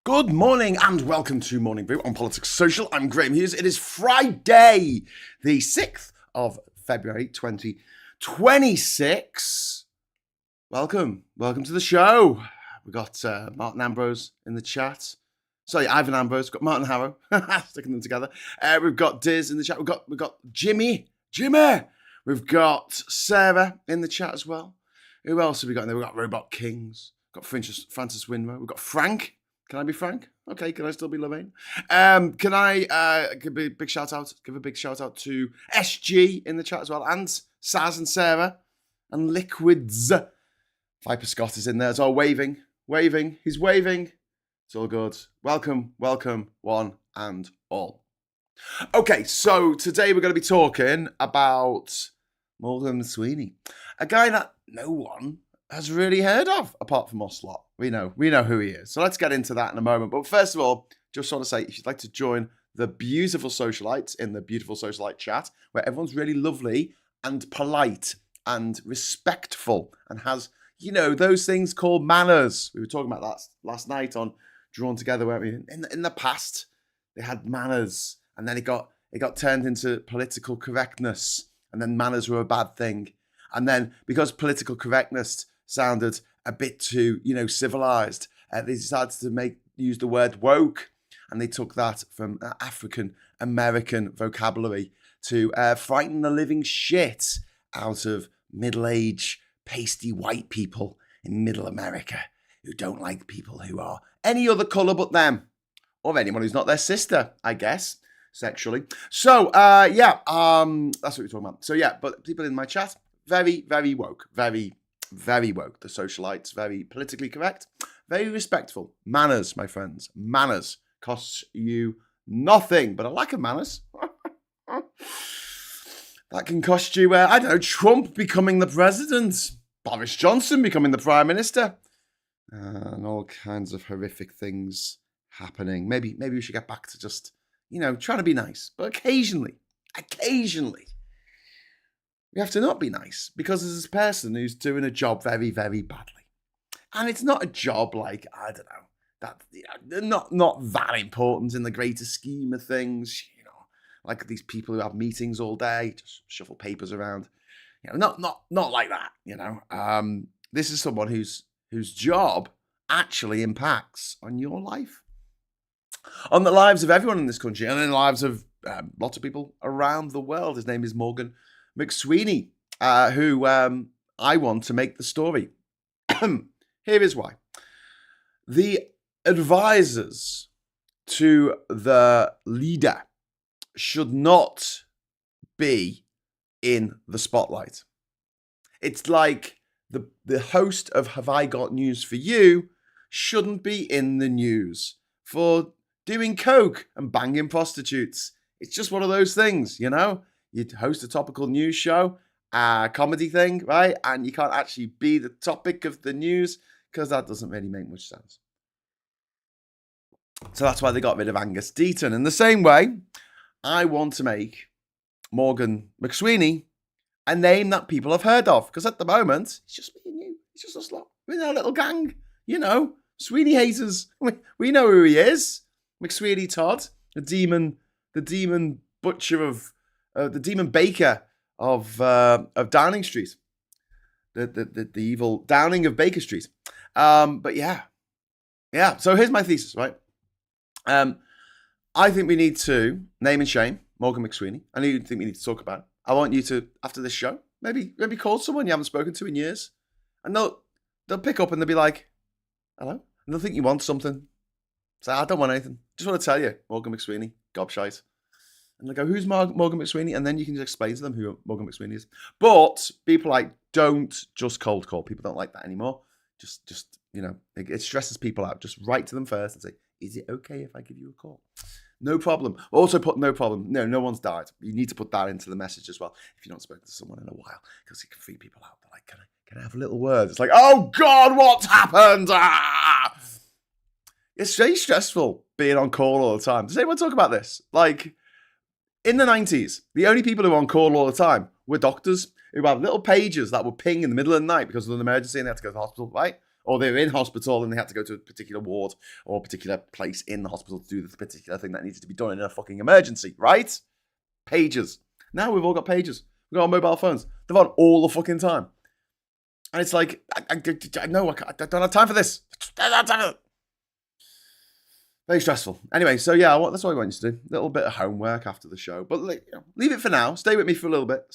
Good morning and welcome to Morning Brew on Politics Social. I'm Graham Hughes. It is Friday, the 6th of February 2026. Welcome to the show. We've got Martin Ambrose in the chat. Sorry, Ivan Ambrose. We've got Martin Harrow. Sticking them together. We've got Diz in the chat. We've got Jimmy. We've got Sarah in the chat as well. Who else have we got in there? We've got Robot Kings. We've got Francis Winrow. We've got Frank. Can I be Frank? Okay, can I still be Lorraine? Can I give a big shout out to SG in the chat as well, and Saz and Sarah and Liquids. Viper Scott is in there as well, waving. He's waving. It's all good. Welcome, one and all. Okay, so today we're going to be talking about Morgan McSweeney, a guy that no one has really heard of, apart from us lot. We know who he is. So let's get into that in a moment. But first of all, just want to say, if you'd like to join the beautiful socialites in the beautiful socialite chat, where everyone's really lovely and polite and respectful and has, those things called manners. We were talking about that last night on Drawn Together, weren't we? In the past, they had manners, and then it got turned into political correctness, and then manners were a bad thing. And then because political correctness sounded a bit too, civilized, they decided to use the word woke, and they took that from African American vocabulary to frighten the living shit out of middle-aged, pasty white people in middle America who don't like people who are any other colour but them, or anyone who's not their sister, I guess, sexually. So, that's what we're talking about. So, yeah, but people in my chat, very, very woke, very, very woke. The socialites, very politically correct, very respectful. Manners, my friends, manners costs you nothing, but a lack of manners, that can cost you, Trump becoming the president, Boris Johnson becoming the prime minister, and all kinds of horrific things happening. Maybe we should get back to just, trying to be nice, but occasionally, we have to not be nice, because there's this person who's doing a job very, very badly. And it's not a job like, I don't know, that not that important in the greater scheme of things, like these people who have meetings all day, just shuffle papers around, not like that, This is someone whose job actually impacts on your life, on the lives of everyone in this country, and in the lives of lots of people around the world. His name is Morgan McSweeney, who I want to make the story. Here is why. The advisors to the leader should not be in the spotlight. It's like the host of Have I Got News For You shouldn't be in the news for doing coke and banging prostitutes. It's just one of those things, You'd host a topical news show, a comedy thing, right? And you can't actually be the topic of the news, because that doesn't really make much sense. So that's why they got rid of Angus Deaton. In the same way, I want to make Morgan McSweeney a name that people have heard of. Because at the moment, it's just me and you. It's just us lot. We're in our little gang. Sweeney haters. We know who he is. McSweeney Todd, the demon butcher of... the demon baker of Downing Street, the evil Downing of Baker Street. But yeah. So here's my thesis, right? I think we need to name and shame Morgan McSweeney. I think we need to talk about it. I want you to, after this show, maybe call someone you haven't spoken to in years, and they'll pick up and they'll be like, "Hello," and they'll think you want something. Say, "I don't want anything. Just want to tell you, Morgan McSweeney, gobshite." And they go, "Who's Morgan McSweeney?" And then you can just explain to them who Morgan McSweeney is. But people don't just cold call. People don't like that anymore. Just it stresses people out. Just write to them first and say, "Is it okay if I give you a call?" No problem. Also put no problem. No one's died. You need to put that into the message as well. If you've not spoken to someone in a while, because it can freak people out. They're like, can I have a little word? It's like, oh God, what's happened? Ah! It's very stressful being on call all the time. Does anyone talk about this? Like, in the 90s, the only people who were on call all the time were doctors who had little pages that would ping in the middle of the night because of an emergency and they had to go to the hospital, right? or they're in hospital and they had to go to a particular ward or a particular place in the hospital to do this particular thing that needed to be done in a fucking emergency, right? Pages. Now we've all got pages. We've got our mobile phones. They're on all the fucking time. And it's like, I don't have time for this. I don't have time for it. Very stressful. Anyway, so yeah, that's what I want you to do. A little bit of homework after the show. But leave it for now. Stay with me for a little bit.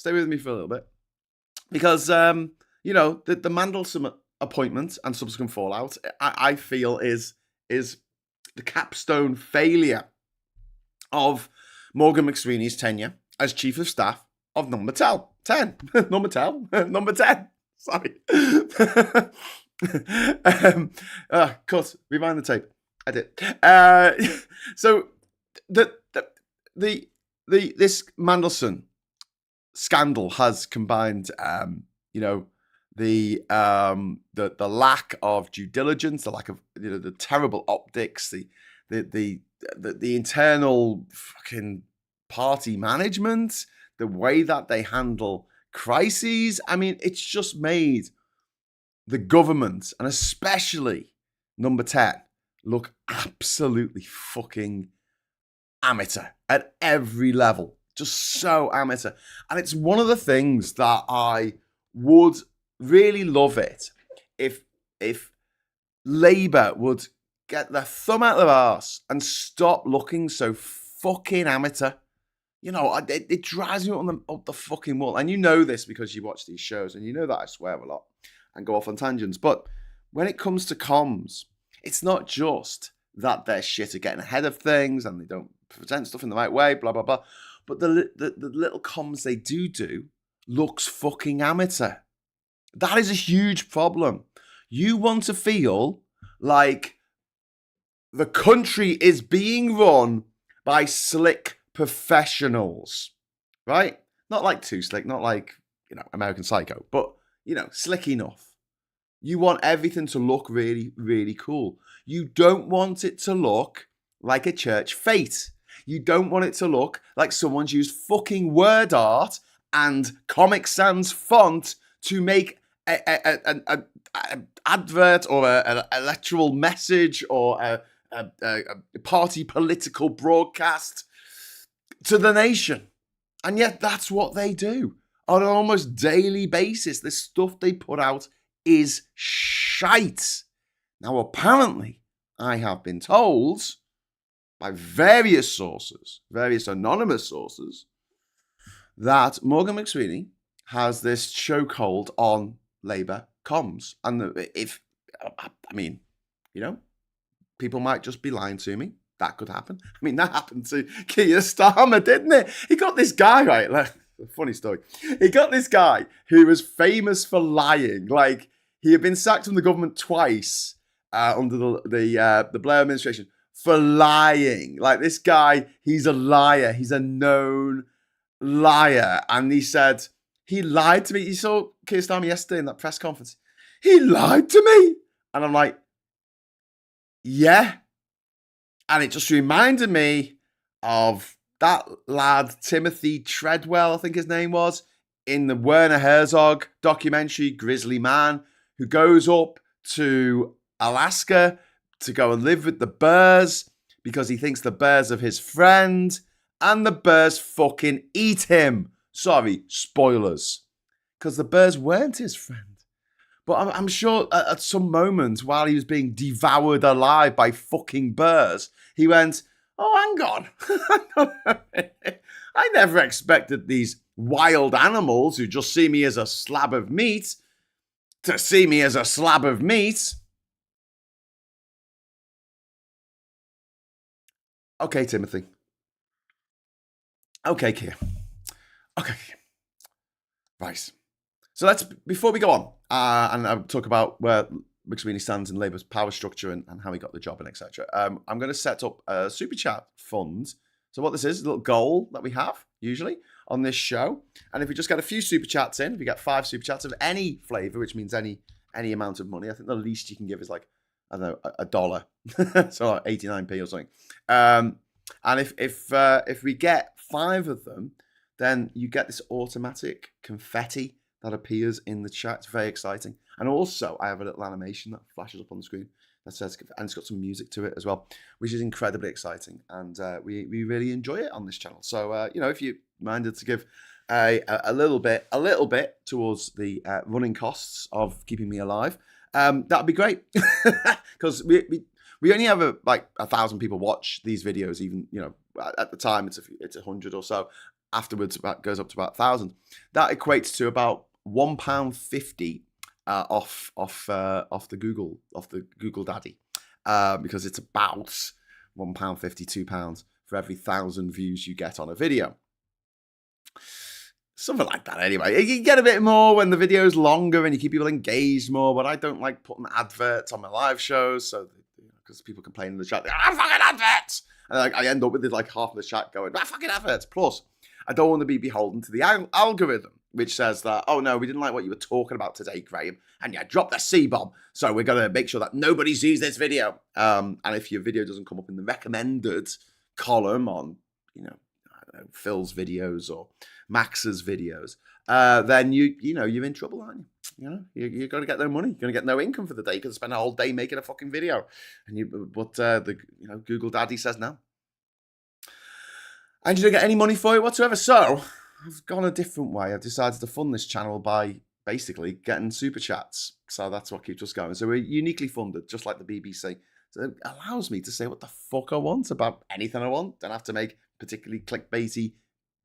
Because, the Mandelson appointment and subsequent fallout, I feel is the capstone failure of Morgan McSweeney's tenure as Chief of Staff of Number 10. Number 10. Sorry. Cut. Rewind the tape. I did. So this Mandelson scandal has combined, the lack of due diligence, the lack of the terrible optics, the internal fucking party management, the way that they handle crises. I mean, it's just made the government, and especially Number 10, look absolutely fucking amateur at every level. Just so amateur. And it's one of the things that I would really love it if Labour would get their thumb out of their arse and stop looking so fucking amateur. It drives me up the fucking wall. And you know this because you watch these shows, and you know that I swear a lot and go off on tangents. But when it comes to comms, it's not just that they're shit at getting ahead of things and they don't present stuff in the right way, blah, blah, blah. But the little comms they do looks fucking amateur. That is a huge problem. You want to feel like the country is being run by slick professionals, right? Not like too slick, not like, American Psycho, but, slick enough. You want everything to look really, really cool. You don't want it to look like a church fete. You don't want it to look like someone's used fucking word art and Comic Sans font to make an advert or an electoral message or a party political broadcast to the nation. And yet that's what they do on an almost daily basis. The stuff they put out is shite. Now, apparently, I have been told by various sources, various anonymous sources, that Morgan McSweeney has this chokehold on Labour comms. And people might just be lying to me. That could happen. I mean, that happened to Keir Starmer, didn't it? He got this guy, right? Like, funny story. He got this guy who was famous for lying. Like, he had been sacked from the government twice under the Blair administration for lying. Like, this guy, he's a liar. He's a known liar. And he said, he lied to me. You saw Keir Starmer yesterday in that press conference. He lied to me. And I'm like, yeah. And it just reminded me of that lad, Timothy Treadwell, I think his name was, in the Werner Herzog documentary, Grizzly Man, who goes up to Alaska to go and live with the bears because he thinks the bears are his friend, and the bears fucking eat him. Sorry, spoilers. Because the bears weren't his friend. But I'm sure at some moment while he was being devoured alive by fucking bears, he went, oh, hang on. I never expected these wild animals who just see me as a slab of meat to see me as a slab of meat. Okay, Timothy. Okay, Keir. Okay. Right. So before we go on, and I'll talk about where McSweeney stands in Labour's power structure and how he got the job and etc. I'm going to set up a super chat fund. So what this is a little goal that we have usually on this show. And if we just get a few super chats in, if you get 5 super chats of any flavour, which means any amount of money, I think the least you can give is like, I don't know, $1. So like 89p or something. And if we get 5 of them, then you get this automatic confetti that appears in the chat. It's very exciting. And also, I have a little animation that flashes up on the screen that says, and it's got some music to it as well, which is incredibly exciting. And we really enjoy it on this channel. So, if you minded to give a little bit towards the running costs of keeping me alive, that'd be great. Because we only have like 1,000 people watch these videos. Even at the time it's 100 or so. Afterwards, it goes up to about 1,000. That equates to about £1.50 off the Google Daddy, because it's about £1.50, £2 for every 1,000 views you get on a video. Something like that anyway. You get a bit more when the video's longer and you keep people engaged more, but I don't like putting adverts on my live shows, so because people complain in the chat, fucking adverts! And I end up with like half of the chat going, fucking adverts! Plus, I don't want to be beholden to the algorithm, which says that, oh no, we didn't like what you were talking about today, Graham, and you dropped the C-bomb, so we're going to make sure that nobody sees this video. And if your video doesn't come up in the recommended column on, I don't know, Phil's videos or Max's videos, then you're in trouble, aren't you? You're going to get no money. You're going to get no income for the day because spend a whole day making a fucking video. But Google Daddy says no. And you don't get any money for it whatsoever. So I've gone a different way. I've decided to fund this channel by basically getting super chats. So that's what keeps us going. So we're uniquely funded, just like the BBC. So it allows me to say what the fuck I want about anything I want. Don't have to make particularly clickbaity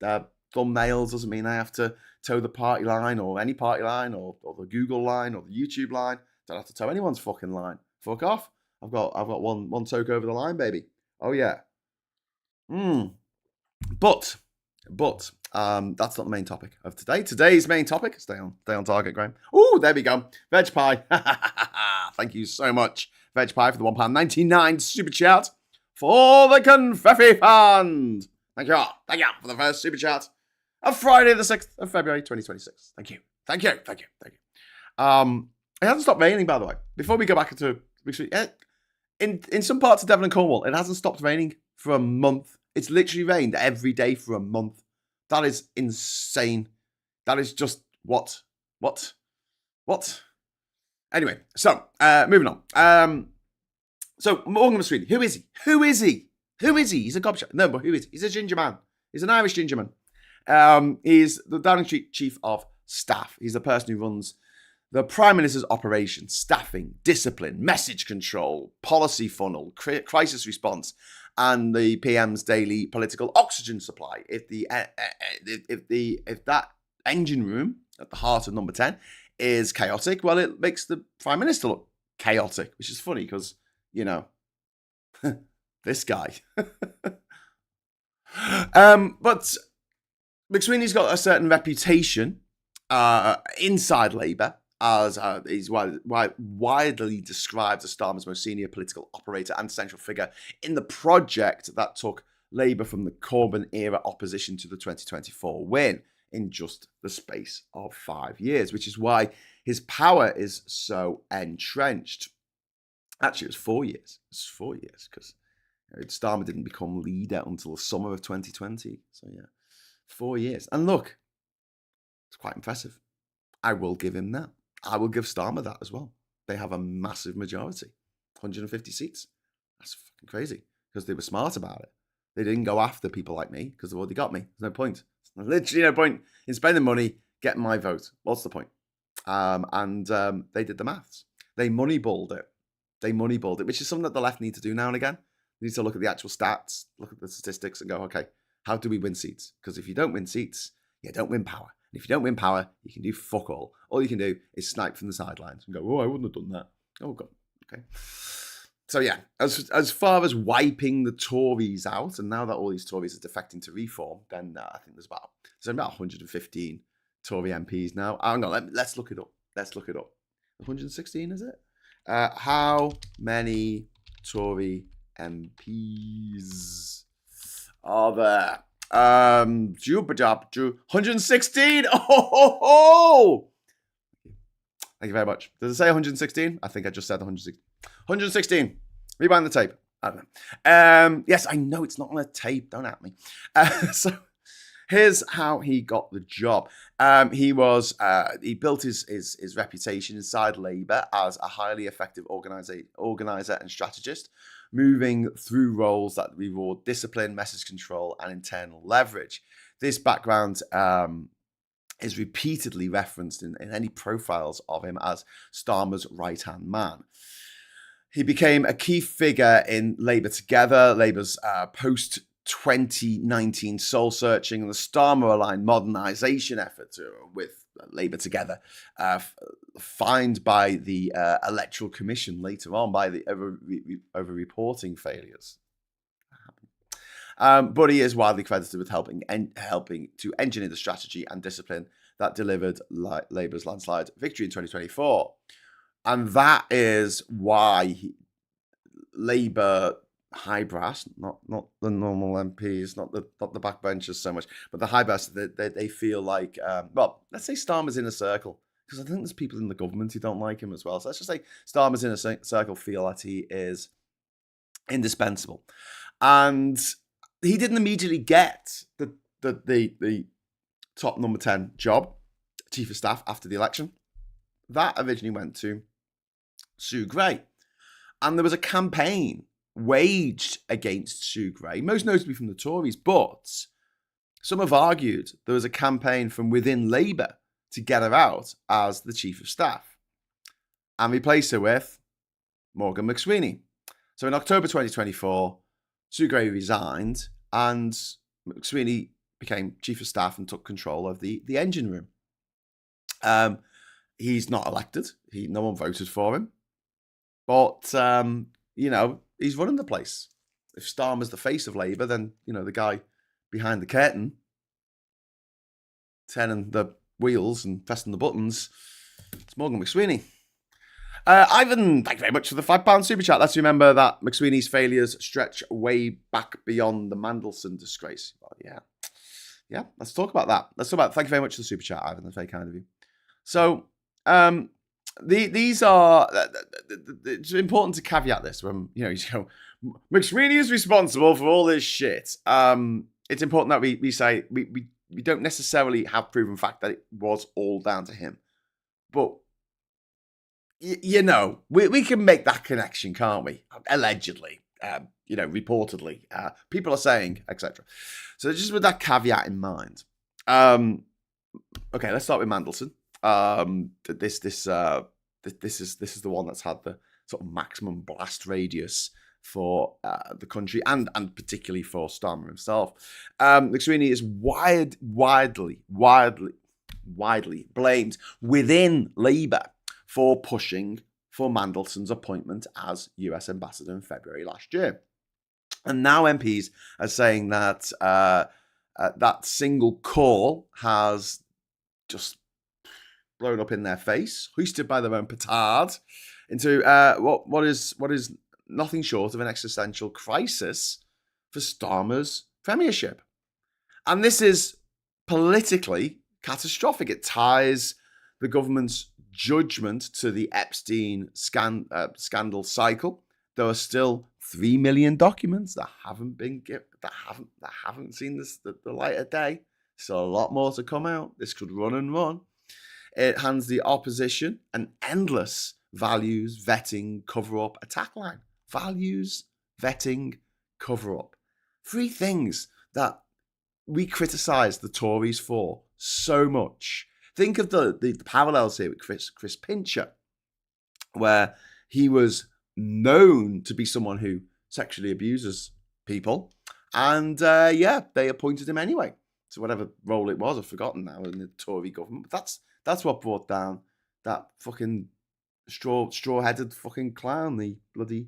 thumbnails. Doesn't mean I have to toe the party line or any party line or the Google line or the YouTube line. Don't have to toe anyone's fucking line. Fuck off. I've got one toke over the line, baby. Oh yeah. But that's not the main topic of today. Today's main topic, stay on target, Graham. Oh, there we go. Veg pie. Thank you so much, Veg pie, for the £1.99 super chat for the Confetti Fund. Thank you for the first super chat of Friday the 6th of February 2026. Thank you. It hasn't stopped raining, by the way. Before we go back into in some parts of Devon and Cornwall, it hasn't stopped raining for a month. It's literally rained every day for a month. That is insane. That is just what? Anyway, so moving on. So Morgan McSweeney, who is he? He's a gobshite. No, but who is he? He's a ginger man. He's an Irish ginger man. He's the Downing Street Chief of Staff. He's the person who runs the Prime Minister's operations, staffing, discipline, message control, policy funnel, crisis response, and the PM's daily political oxygen supply. If that engine room at the heart of number 10 is chaotic, well, it makes the Prime Minister look chaotic, which is funny because, this guy. But McSweeney's got a certain reputation inside Labour as he's widely described as Starmer's most senior political operator and central figure in the project that took Labour from the Corbyn-era opposition to the 2024 win in just the space of 5 years, which is why his power is so entrenched. Actually, it was 4 years. It was 4 years because Starmer didn't become leader until the summer of 2020. So, yeah, 4 years. And look, it's quite impressive. I will give him that. I will give Starmer that as well. They have a massive majority, 150 seats. That's fucking crazy because they were smart about it. They didn't go after people like me because they've already got me. There's no point. There's literally no point in spending money getting my vote. What's the point? They did the maths. They moneyballed it, which is something that the left need to do now and again. They need to look at the actual stats, look at the statistics and go, okay, how do we win seats? Because if you don't win seats, you don't win power. And if you don't win power, you can do fuck all. All you can do is snipe from the sidelines and go, oh, I wouldn't have done that. Oh, God. Okay. So, yeah, as far as wiping the Tories out, and now that all these Tories are defecting to reform, then I think there's about 115 Tory MPs now. Hang on, let's look it up. 116, is it? How many Tory MPs are there? 116. Oh! Thank you very much. Does it say 116? I think I just said 116. 116. Rewind the tape. I don't know. Yes, I know it's not on a tape. Don't at me. So Here's how he got the job. He built his reputation inside Labour as a highly effective organizer and strategist, moving through roles that reward discipline, message control, and internal leverage. This background is repeatedly referenced in any profiles of him as Starmer's right-hand man. He became a key figure in Labour Together, Labour's post-2019 soul-searching and the Starmer-aligned modernisation effort with Labour Together, fined by the Electoral Commission later on by the over-reporting failures. But he is widely credited with helping to engineer the strategy and discipline that delivered Labour's landslide victory in 2024. And that is why Labour high brass, not the normal MPs, not the backbenchers so much, but the high brass, they feel like, well, let's say Starmer's inner circle, because I think there's people in the government who don't like him as well. So let's just say Starmer's inner circle feel that he is indispensable. And he didn't immediately get the top number 10 job, chief of staff, after the election. That originally went to Sue Gray. And there was a campaign waged against Sue Gray, most notably from the Tories, but some have argued there was a campaign from within Labour to get her out as the chief of staff and replace her with Morgan McSweeney. So in October 2024, Sue Gray resigned and McSweeney became chief of staff and took control of the engine room. He's not elected. No one voted for him. But, he's running the place. If Starmer's the face of Labour, then, the guy behind the curtain, turning the wheels and pressing the buttons, it's Morgan McSweeney. Ivan, thank you very much for the £5 super chat. Let's remember that McSweeney's failures stretch way back beyond the Mandelson disgrace. Well, yeah, let's talk about that. Thank you very much for the super chat, Ivan. That's very kind of you. So, these are, it's important to caveat this when, McSweeney is responsible for all this shit. It's important that we say we don't necessarily have proven fact that it was all down to him. But, we can make that connection, can't we? Allegedly, reportedly. People are saying, etc. So just with that caveat in mind. Okay, let's start with Mandelson. This is the one that's had the sort of maximum blast radius for the country and particularly for Starmer himself. McSweeney is widely blamed within Labour for pushing for Mandelson's appointment as US ambassador in February last year. And now MPs are saying that that single call has just blown up in their face, hoisted by their own petard, into what is nothing short of an existential crisis for Starmer's premiership. And this is politically catastrophic. It ties the government's judgment to the Epstein scandal cycle. There are still 3 million documents that haven't been that haven't seen the light of day. So a lot more to come out. This could run and run. It hands the opposition an endless values, vetting, cover-up attack line. Values, vetting, cover-up. 3 things that we criticise the Tories for so much. Think of the parallels here with Chris Pincher, where he was known to be someone who sexually abuses people. And they appointed him anyway to whatever role it was. I've forgotten now in the Tory government. But that's what brought down that fucking straw-headed fucking clown, the bloody...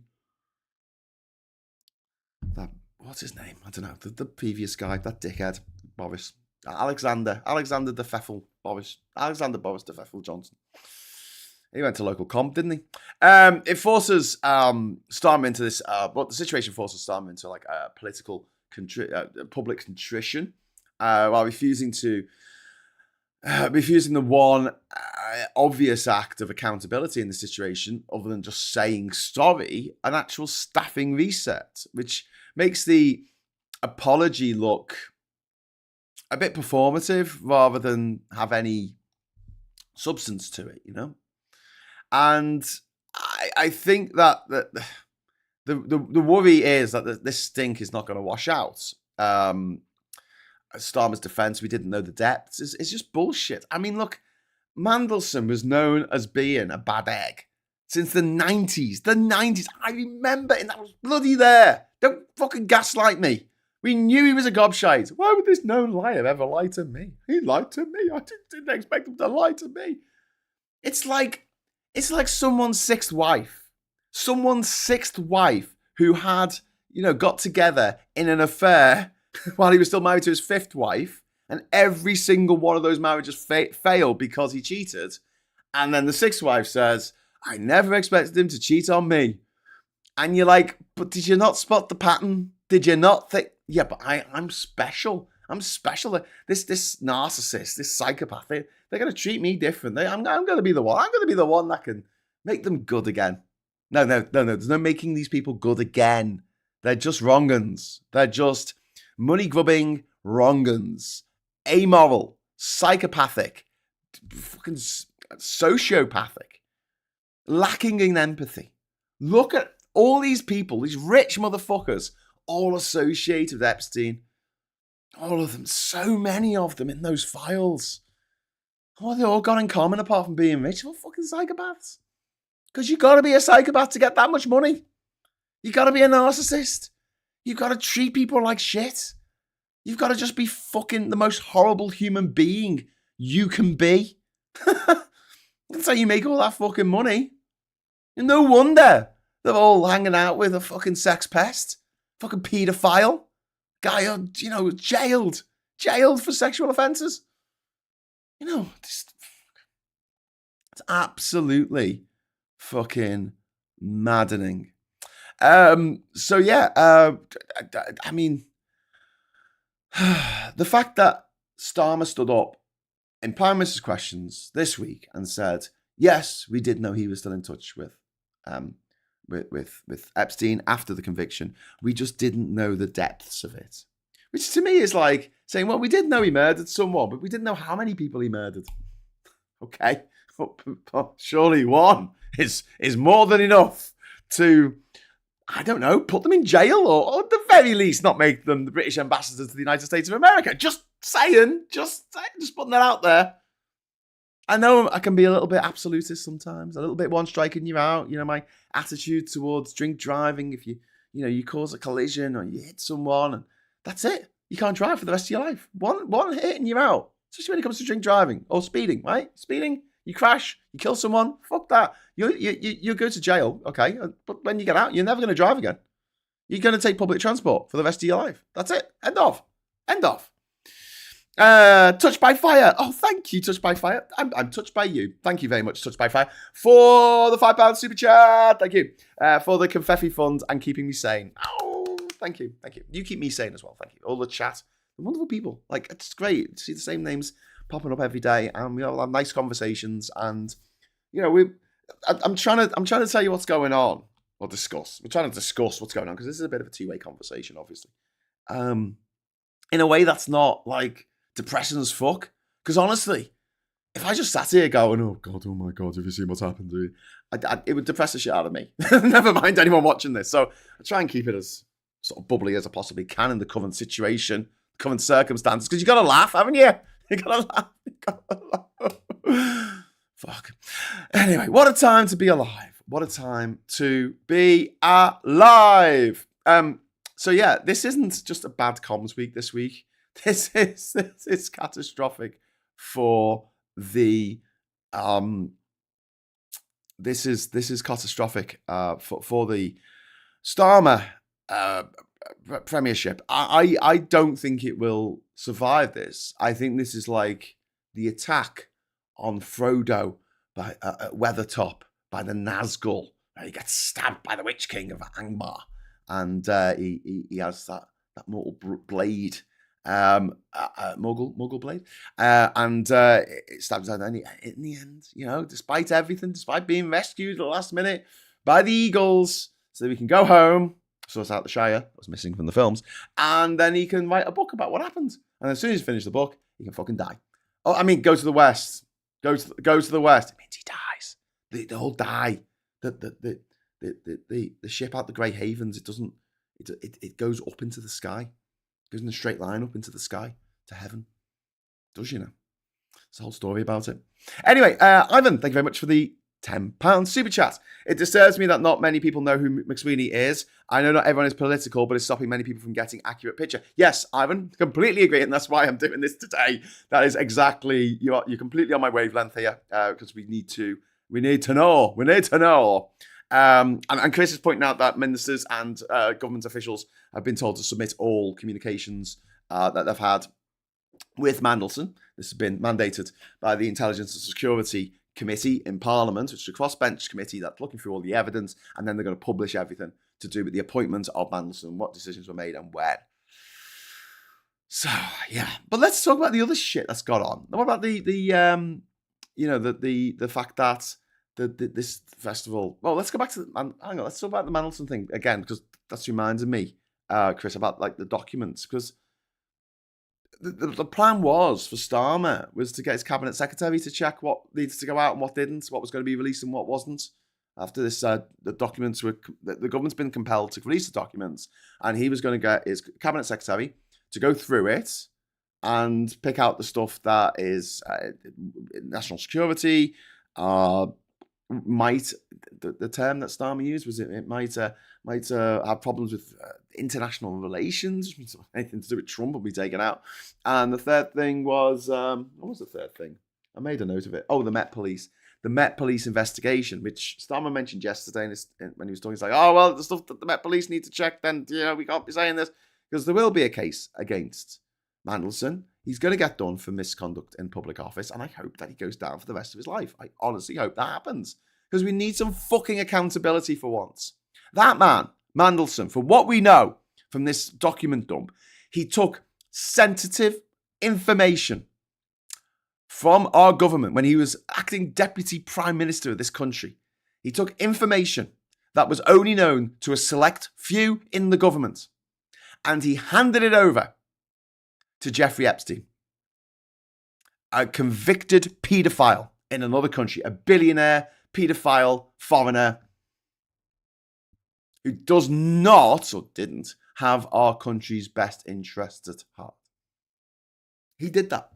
what's his name? I don't know. The previous guy, that dickhead, Boris. Alexander de Pfeffel Boris. Alexander Boris de Pfeffel Johnson. He went to local comp, didn't he? It forces Starmer into this... the situation forces Starmer into like a political public contrition while refusing the one obvious act of accountability in the situation, other than just saying sorry, an actual staffing reset, which makes the apology look a bit performative rather than have any substance to it, And I think that the worry is that this stink is not going to wash out. Starmer's defense, we didn't know the depths. It's just bullshit. I mean, look, Mandelson was known as being a bad egg since the 90s. The 90s. I remember it, and that was bloody there. Don't fucking gaslight me. We knew he was a gobshite. Why would this known liar ever lie to me? He lied to me. I didn't expect him to lie to me. It's like someone's sixth wife. Someone's sixth wife who had, got together in an affair while he was still married to his fifth wife, and every single one of those marriages failed because he cheated. And then the sixth wife says, I never expected him to cheat on me. And you're like, but did you not spot the pattern? Did you not think, yeah, but I'm special. I'm special. This narcissist, this psychopath, they're going to treat me differently. I'm going to be the one. I'm going to be the one that can make them good again. No. There's no making these people good again. They're just wrong-uns. They're just money-grubbing wrong-uns. Amoral, psychopathic, fucking sociopathic, lacking in empathy. Look at all these people, these rich motherfuckers, all associated with Epstein. All of them, so many of them in those files. What have they all got in common apart from being rich? Well, fucking psychopaths. Because you got to be a psychopath to get that much money. You got to be a narcissist. You got to treat people like shit. You've got to just be fucking the most horrible human being you can be. That's how you make all that fucking money. And no wonder they're all hanging out with a fucking sex pest, fucking paedophile guy, jailed for sexual offences. It's absolutely fucking maddening. I mean, the fact that Starmer stood up in Prime Minister's questions this week and said, yes, we did know he was still in touch with Epstein after the conviction. We just didn't know the depths of it. Which to me is like saying, well, we did know he murdered someone, but we didn't know how many people he murdered. Okay, but surely one is more than enough to, I don't know, put them in jail or at the very least not make them the British ambassadors to the United States of America. Just saying, just putting that out there. I know I can be a little bit absolutist sometimes, a little bit one strike and you're out. My attitude towards drink driving, if you cause a collision or you hit someone, and that's it. You can't drive for the rest of your life. One hit and you're out. Especially when it comes to drink driving or speeding, right? Speeding, you crash, you kill someone. Fuck that. You go to jail, okay? But when you get out, you're never going to drive again. You're going to take public transport for the rest of your life. That's it. End of. Touched by Fire. Oh, thank you, Touched by Fire. I'm touched by you. Thank you very much, Touched by Fire, for the £5 super chat. Thank you. For the Confetti Fund and keeping me sane. Oh, thank you. You keep me sane as well. Thank you. All the chat. The wonderful people. Like, it's great to see the same names popping up every day, and we all have nice conversations. And I'm trying to tell you what's going on, or discuss. We're trying to discuss what's going on because this is a bit of a two-way conversation, obviously. In a way that's not like depressing as fuck. Because honestly, if I just sat here going, oh my God, have you seen what's happened to you? It would depress the shit out of me. Never mind anyone watching this. So I try and keep it as sort of bubbly as I possibly can in the current situation, current circumstances. Because you got to laugh, haven't you? You got to laugh. Fuck. Anyway, what a time to be alive. What a time to be alive. So yeah, this isn't just a bad comms week this week. This is catastrophic for the this is catastrophic for the Starmer premiership. I don't think it will survive this. I think this is like the attack on Frodo by Weathertop by the Nazgul. He gets stabbed by the Witch King of Angmar, and he has that mortal blade. Muggle blade, and it stabs out. And in the end, despite everything, despite being rescued at the last minute by the Eagles, so that we can go home suss out the Shire, that was missing from the films, and then he can write a book about what happened. And as soon as he's finished the book, he can fucking die. Oh, I mean, go to the West. Go to the West. It means he dies. They all die. The ship out the Grey Havens, it doesn't. It goes up into the sky. It goes in a straight line up into the sky to heaven. Does, you know? It's a whole story about it. Anyway, Ivan, thank you very much for the £10 super chat. It disturbs me that not many people know who McSweeney is. I know not everyone is political, but it's stopping many people from getting accurate picture. Yes, Ivan, completely agree, and that's why I'm doing this today. That is exactly, you're completely on my wavelength here, because we need to know. And Chris is pointing out that ministers and government officials have been told to submit all communications that they've had with Mandelson. This has been mandated by the Intelligence and Security Committee in Parliament, which is a crossbench committee that's looking through all the evidence, and then they're going to publish everything to do with the appointment of Mandelson, what decisions were made and when. So yeah, but let's talk about the other shit that's got on. What about the fact that this festival? Well, let's go back to hang on. Let's talk about the Mandelson thing again, because that's reminded me, Chris, about like the documents, because the plan was for Starmer was to get his cabinet secretary to check what needs to go out and what didn't, what was going to be released and what wasn't. After this, the documents the government's been compelled to release the documents, and he was going to get his cabinet secretary to go through it and pick out the stuff that is national security. Might the term that Starmer used was it might have problems with international relations, anything to do with Trump will be taken out. And the third thing was what was the third thing? I made a note of it. Oh, the Met Police. The Met Police investigation, which Starmer mentioned yesterday when he was talking. He's like, oh, well, the stuff that the Met Police need to check, then, we can't be saying this. Because there will be a case against Mandelson. He's going to get done for misconduct in public office, and I hope that he goes down for the rest of his life. I honestly hope that happens. Because we need some fucking accountability for once. That man, Mandelson, for what we know from this document dump, he took sensitive information from our government when he was acting deputy prime minister of this country. He took information that was only known to a select few in the government, and he handed it over to Jeffrey Epstein, a convicted paedophile in another country, a billionaire paedophile foreigner who does not, or didn't, have our country's best interests at heart. He did that.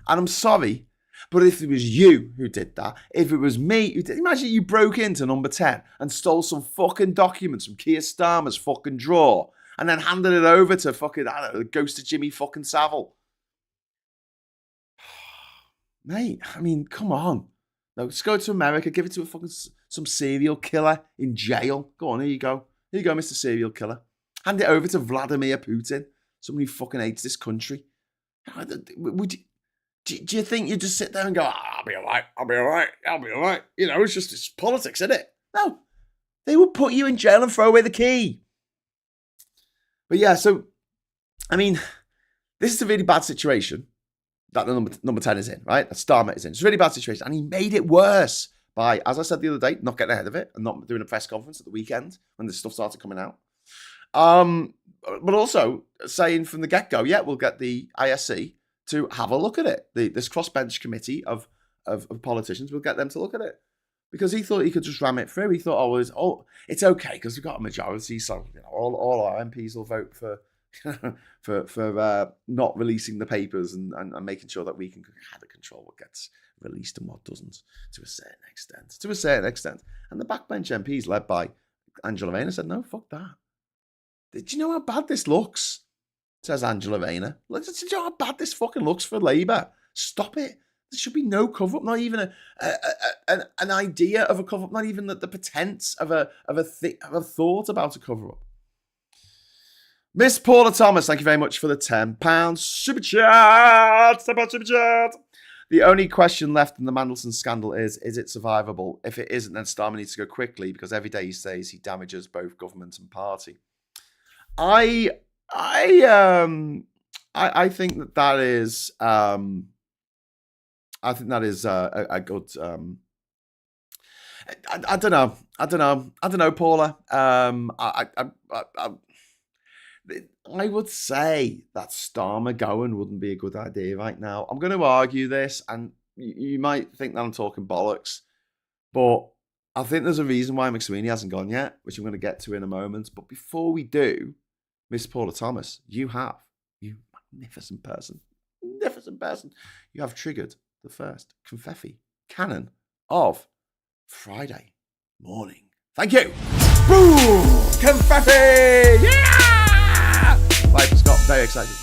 And I'm sorry, but if it was you who did that, if it was me who did, imagine you broke into number 10 and stole some fucking documents from Keir Starmer's fucking drawer and then handed it over to fucking, I don't know, the ghost of Jimmy fucking Savile. Mate, I mean, come on. No, just go to America, give it to some serial killer in jail. Go on, here you go. Here you go, Mr. Serial Killer. Hand it over to Vladimir Putin, somebody who fucking hates this country. Do you think you just sit there and go, I'll be all right. It's politics, isn't it? No. They will put you in jail and throw away the key. But yeah, so, I mean, this is a really bad situation that the number 10 is in, right? That Starmer is in. It's a really bad situation. And he made it worse by, as I said the other day, not getting ahead of it and not doing a press conference at the weekend when this stuff started coming out. But also saying from the get-go, yeah, we'll get the ISC to have a look at it. This crossbench committee of politicians, we'll get them to look at it. Because he thought he could just ram it through. He thought, it's okay because we've got a majority, so all our MPs will vote for not releasing the papers and making sure that we can kind of control what gets released and what doesn't to a certain extent. And the backbench MPs led by Angela Rayner said, no, fuck that. Do you know how bad this looks? Says Angela Rayner. Do you know how bad this fucking looks for Labour? Stop it. There should be no cover-up, not even an idea of a cover-up, not even the pretense of a thought about a cover-up. Miss Paula Thomas, thank you very much for the £10 super chat. Super chat. The only question left in the Mandelson scandal is it survivable? If it isn't, then Starmer needs to go quickly because every day he says he damages both government and party. I think that is a good. I don't know. I don't know, Paula. I would say that Starmer going wouldn't be a good idea right now. I'm going to argue this, and you might think that I'm talking bollocks, but I think there's a reason why McSweeney hasn't gone yet, which I'm going to get to in a moment. But before we do, Miss Paula Thomas, you magnificent person, you have triggered the first confetti cannon of Friday morning. Thank you. Boom! Confetti! Yeah! Life got very excited.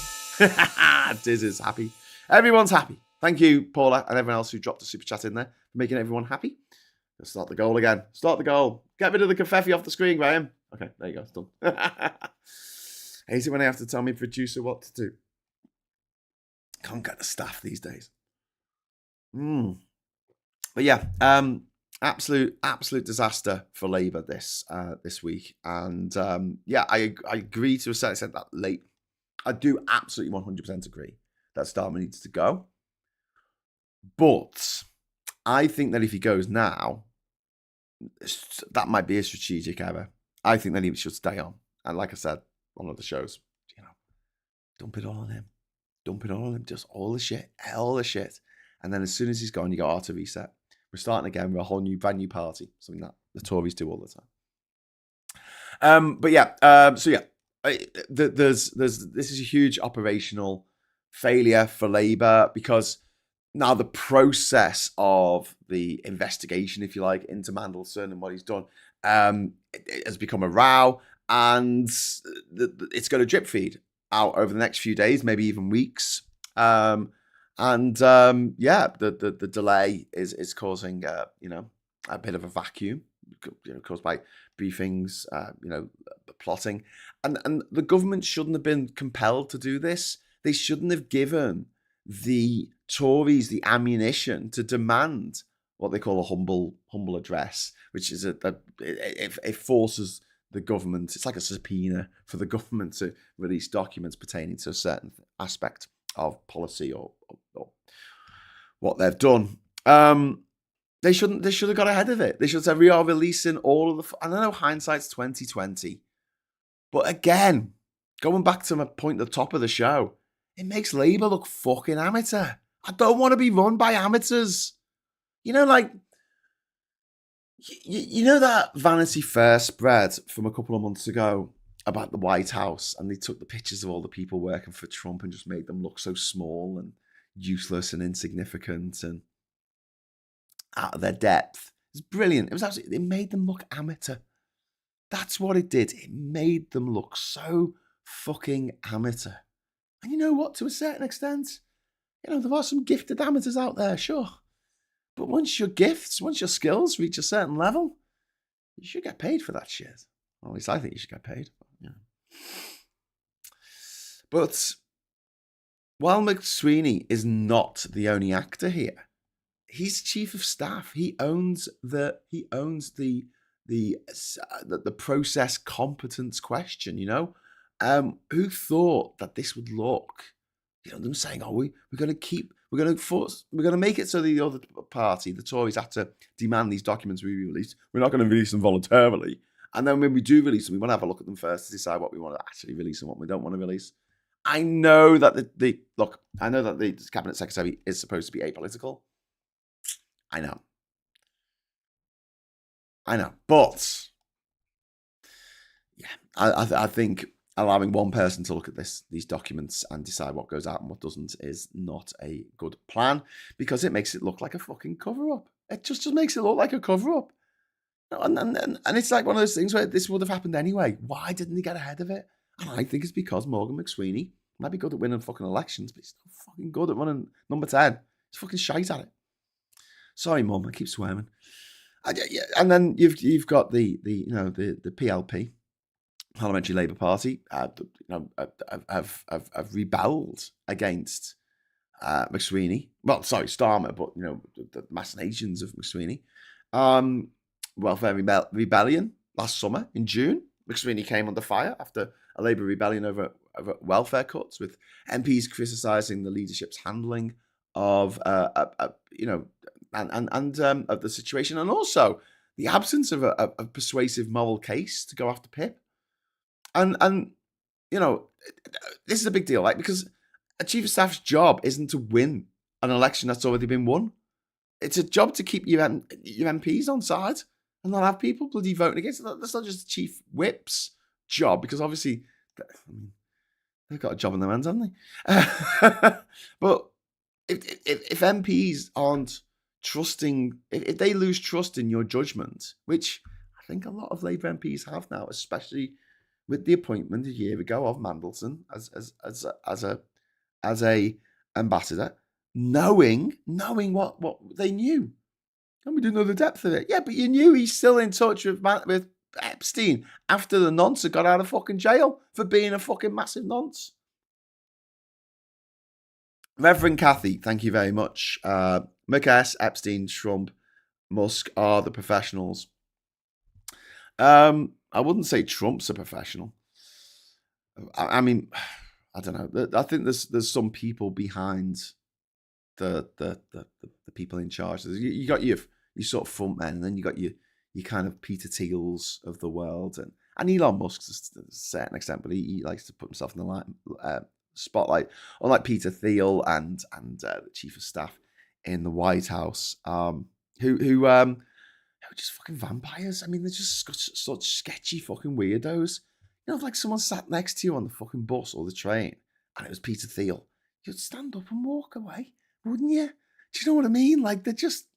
Diz is happy. Everyone's happy. Thank you, Paula, and everyone else who dropped a super chat in there for making everyone happy. Let's start the goal again. Start the goal. Get rid of the confetti off the screen, Graham. Okay, there you go. It's done. Hate it when I have to tell my producer what to do. Can't get the staff these days. But yeah, absolute disaster for Labour this week, and yeah, I agree to a certain extent that late. I do absolutely 100% agree that Starmer needs to go, but I think that if he goes now, that might be a strategic error. I think that he should stay on, and like I said on other shows, dump it all on him. Dump it all on him, just all the shit. And then as soon as he's gone, you go, to reset. We're starting again. We're a whole brand new party. Something that the Tories do all the time. But yeah, so yeah, this is a huge operational failure for Labour, because now the process of the investigation, if you like, into Mandelson and what he's done, it has become a row, and it's going to drip feed out over the next few days, maybe even weeks. Yeah, the delay is causing a bit of a vacuum, caused by briefings, plotting, and the government shouldn't have been compelled to do this. They shouldn't have given the Tories the ammunition to demand what they call a humble address, which is it forces the government. It's like a subpoena for the government to release documents pertaining to a certain aspect of policy or what they've done. They should have got ahead of it. They should have said, we are releasing all of the. I don't know, hindsight's 2020, but again, going back to my point at the top of the show, it makes Labour look fucking amateur. I don't want to be run by amateurs. Like. You know that Vanity Fair spread from a couple of months ago about the White House, and they took the pictures of all the people working for Trump and just made them look so small and useless and insignificant and out of their depth. It's brilliant. It made them look amateur. That's what it did. It made them look so fucking amateur. And you know what? To a certain extent, there are some gifted amateurs out there, sure. But once your skills reach a certain level, you should get paid for that shit. Or at least I think you should get paid. But while McSweeney is not the only actor here, he's chief of staff. He owns the process competence question. Who thought that this would look? Them saying, we're going to make it so the other party, the Tories, have to demand these documents be released. We're not going to release them voluntarily. And then when we do release them, we want to have a look at them first to decide what we want to actually release and what we don't want to release. I know that the cabinet secretary is supposed to be apolitical. I know. But yeah, I think allowing one person to look at these documents and decide what goes out and what doesn't is not a good plan, because it makes it look like a fucking cover-up. It just makes it look like a cover-up. And it's like one of those things where this would have happened anyway. Why didn't he get ahead of it? And I think it's because Morgan McSweeney might be good at winning fucking elections, but he's not fucking good at running number 10. He's fucking shite at it. Sorry, Mum, I keep swearing. And then you've got the PLP, Parliamentary Labour Party, have rebelled against McSweeney. Well, sorry, Starmer, but the machinations of McSweeney. Welfare rebellion last summer in June. McSweeney came under fire after a Labour rebellion over welfare cuts, with MPs criticising the leadership's handling of of the situation, and also the absence of a persuasive moral case to go after Pip. And this is a big deal, because a chief of staff's job isn't to win an election that's already been won. It's a job to keep your MPs on side and not have people bloody voting against it. That's not just the chief whip's job, because obviously they've got a job in their hands, haven't they? But if MPs aren't trusting, if they lose trust in your judgment, which I think a lot of Labour MPs have now, especially with the appointment a year ago of Mandelson as a ambassador, knowing what they knew, and we didn't know the depth of it. Yeah, but you knew he's still in touch with Epstein after the nonce had got out of fucking jail for being a fucking massive nonce. Reverend Kathy, thank you very much. McS, Epstein, Trump, Musk are the professionals. I wouldn't say Trump's a professional. I mean, I don't know. I think there's some people behind the people in charge. You got your sort of front men, and then you got your kind of Peter Thiels of the world, and Elon Musk to a certain extent, but he likes to put himself in the spotlight, unlike Peter Thiel and the chief of staff in the White House, who are just fucking vampires. I mean, they're just such sketchy fucking weirdos. If like someone sat next to you on the fucking bus or the train and it was Peter Thiel, you'd stand up and walk away, wouldn't you? Do you know what I mean? Like, they're just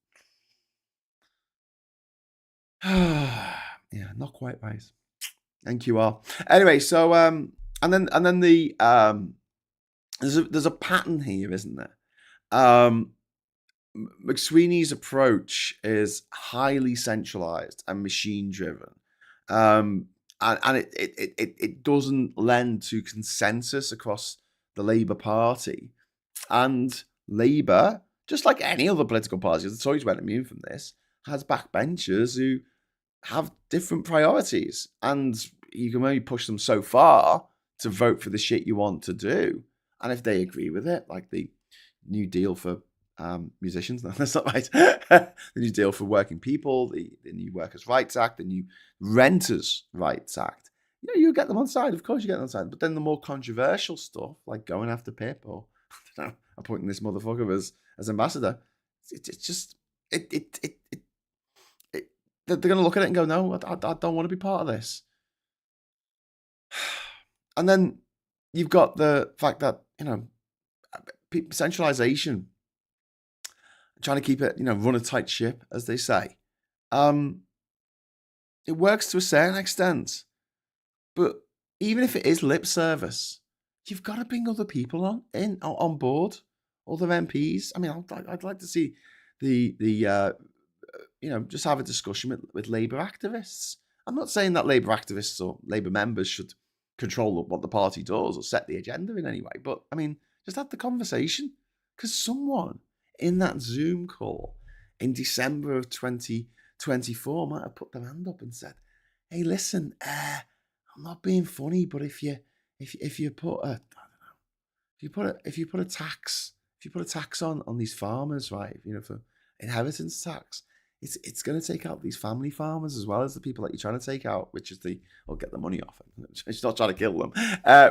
yeah, not quite right. NQR. Anyway, so and then the there's a pattern here, isn't there? McSweeney's approach is highly centralized and machine driven, and it doesn't lend to consensus across the Labour Party. And Labour, just like any other political party, the Tories weren't immune from this, has backbenchers who have different priorities, and you can only push them so far to vote for the shit you want to do. And if they agree with it, like the New Deal for musicians, no, that's not right. The New Deal for working people, the new Workers' Rights Act, the new Renters' Rights Act, you get them on side. Of course you get them on side. But then the more controversial stuff, like going after Pip or appointing this motherfucker as ambassador, it's just they're going to look at it and go, no, I don't want to be part of this. And then you've got the fact that, centralization, trying to keep it, run a tight ship, as they say. It works to a certain extent. But even if it is lip service, you've got to bring other people on board, other MPs. I mean, I'd like to see the just have a discussion with Labour activists. I'm not saying that Labour activists or Labour members should control what the party does or set the agenda in any way, but I mean, just have the conversation, because someone in that Zoom call in December of 2024 might have put their hand up and said, "Hey, listen, I'm not being funny, but if you put a tax on these farmers, right? For inheritance tax, it's going to take out these family farmers as well as the people that you're trying to take out, which is get the money off them. It's not trying to kill them,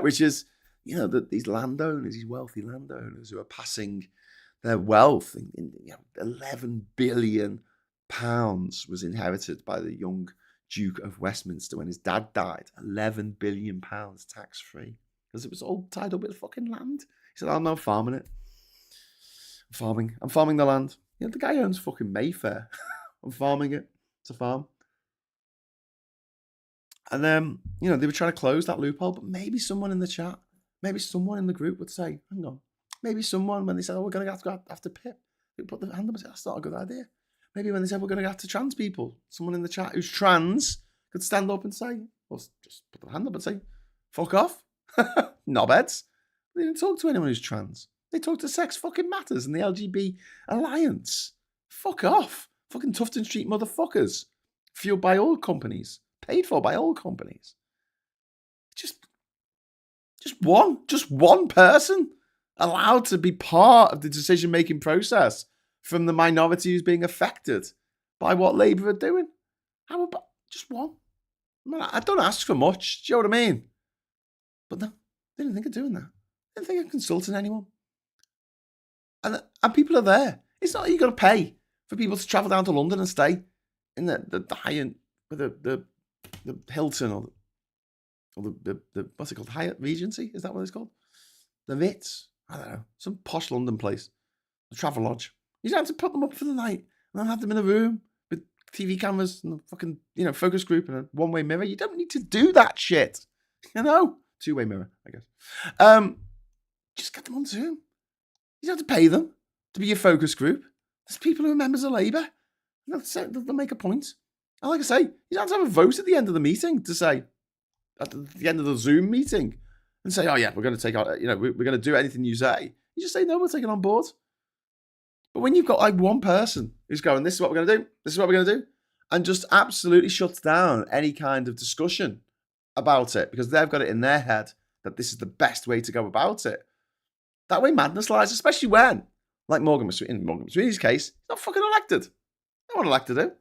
which is these landowners, these wealthy landowners who are passing their wealth in 11 billion pounds was inherited by the young Duke of Westminster when his dad died. 11 billion pounds tax free because it was all tied up with fucking land. He said, "I'm not farming it. I'm farming the land." The guy owns fucking Mayfair. I'm farming it. It's a farm. And then, they were trying to close that loophole, but maybe someone in the chat, maybe someone in the group would say, hang on, maybe someone, when they said, we're going to have to go after Pip, they put their hand up and say, that's not a good idea. Maybe when they said, we're going to go after trans people, someone in the chat who's trans could stand up and say, or just put their hand up and say, fuck off. Knobheads. They didn't talk to anyone who's trans. They talked to Sex Fucking Matters and the LGB Alliance. Fuck off. Fucking Tufton Street motherfuckers. Fueled by oil companies. Paid for by oil companies. Just one person allowed to be part of the decision-making process from the minority who's being affected by what Labour are doing. How about just one? I don't ask for much. Do you know what I mean? But no, they didn't think of doing that. They didn't think of consulting anyone. And people are there. It's not like you've got to pay for people to travel down to London and stay in the high-end, the Hilton or the what's it called? Hyatt Regency? Is that what it's called? The Ritz? I don't know. Some posh London place. The Travel Lodge. You don't have to put them up for the night and then have them in a room with TV cameras and a fucking, focus group and a one-way mirror. You don't need to do that shit. Two-way mirror, I guess. Just get them on Zoom. You don't have to pay them to be your focus group. There's people who are members of Labour. They'll make a point. And like I say, you don't have to have a vote at the end of the meeting to say, at the end of the Zoom meeting, and say, oh yeah, we're going to take out, we're going to do anything you say. You just say, no, we're taking on board. But when you've got like one person who's going, this is what we're going to do, this is what we're going to do, and just absolutely shuts down any kind of discussion about it because they've got it in their head that this is the best way to go about it. That way madness lies, especially when, like Morgan McSweeney, in Morgan McSweeney's case, he's not fucking elected. No one elected him.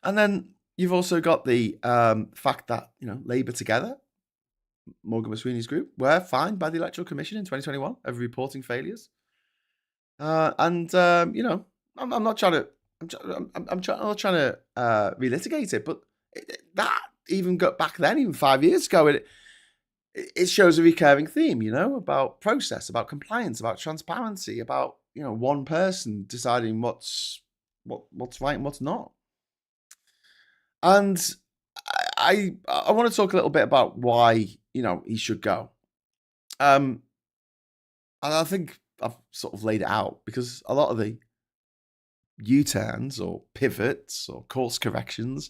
And then you've also got the fact that, Labour Together, Morgan McSweeney's group, were fined by the Electoral Commission in 2021 over reporting failures. I'm not trying to, I'm not trying to relitigate it, but that even got back then, even 5 years ago, it shows a recurring theme, about process, about compliance, about transparency, about, one person deciding what's right and what's not. And I want to talk a little bit about why, he should go. And I think I've sort of laid it out because a lot of the U-turns or pivots or course corrections,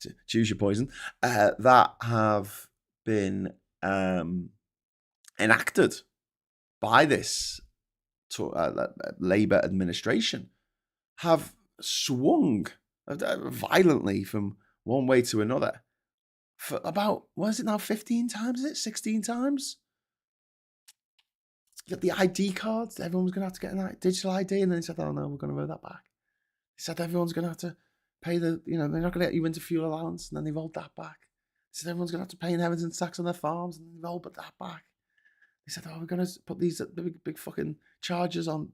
to choose your poison, that have been enacted by this Labour administration have swung violently from one way to another for about, what is it now, 15 times? Is it 16 times? You got the ID cards. Everyone's going to have to get a digital ID. And then they said, oh no, we're going to roll that back. They said everyone's going to have to pay they're not going to let you into fuel allowance. And then they rolled that back. They said everyone's going to have to pay inheritance tax on their farms. And they rolled that back. They said, oh, we're going to put these big fucking taxes on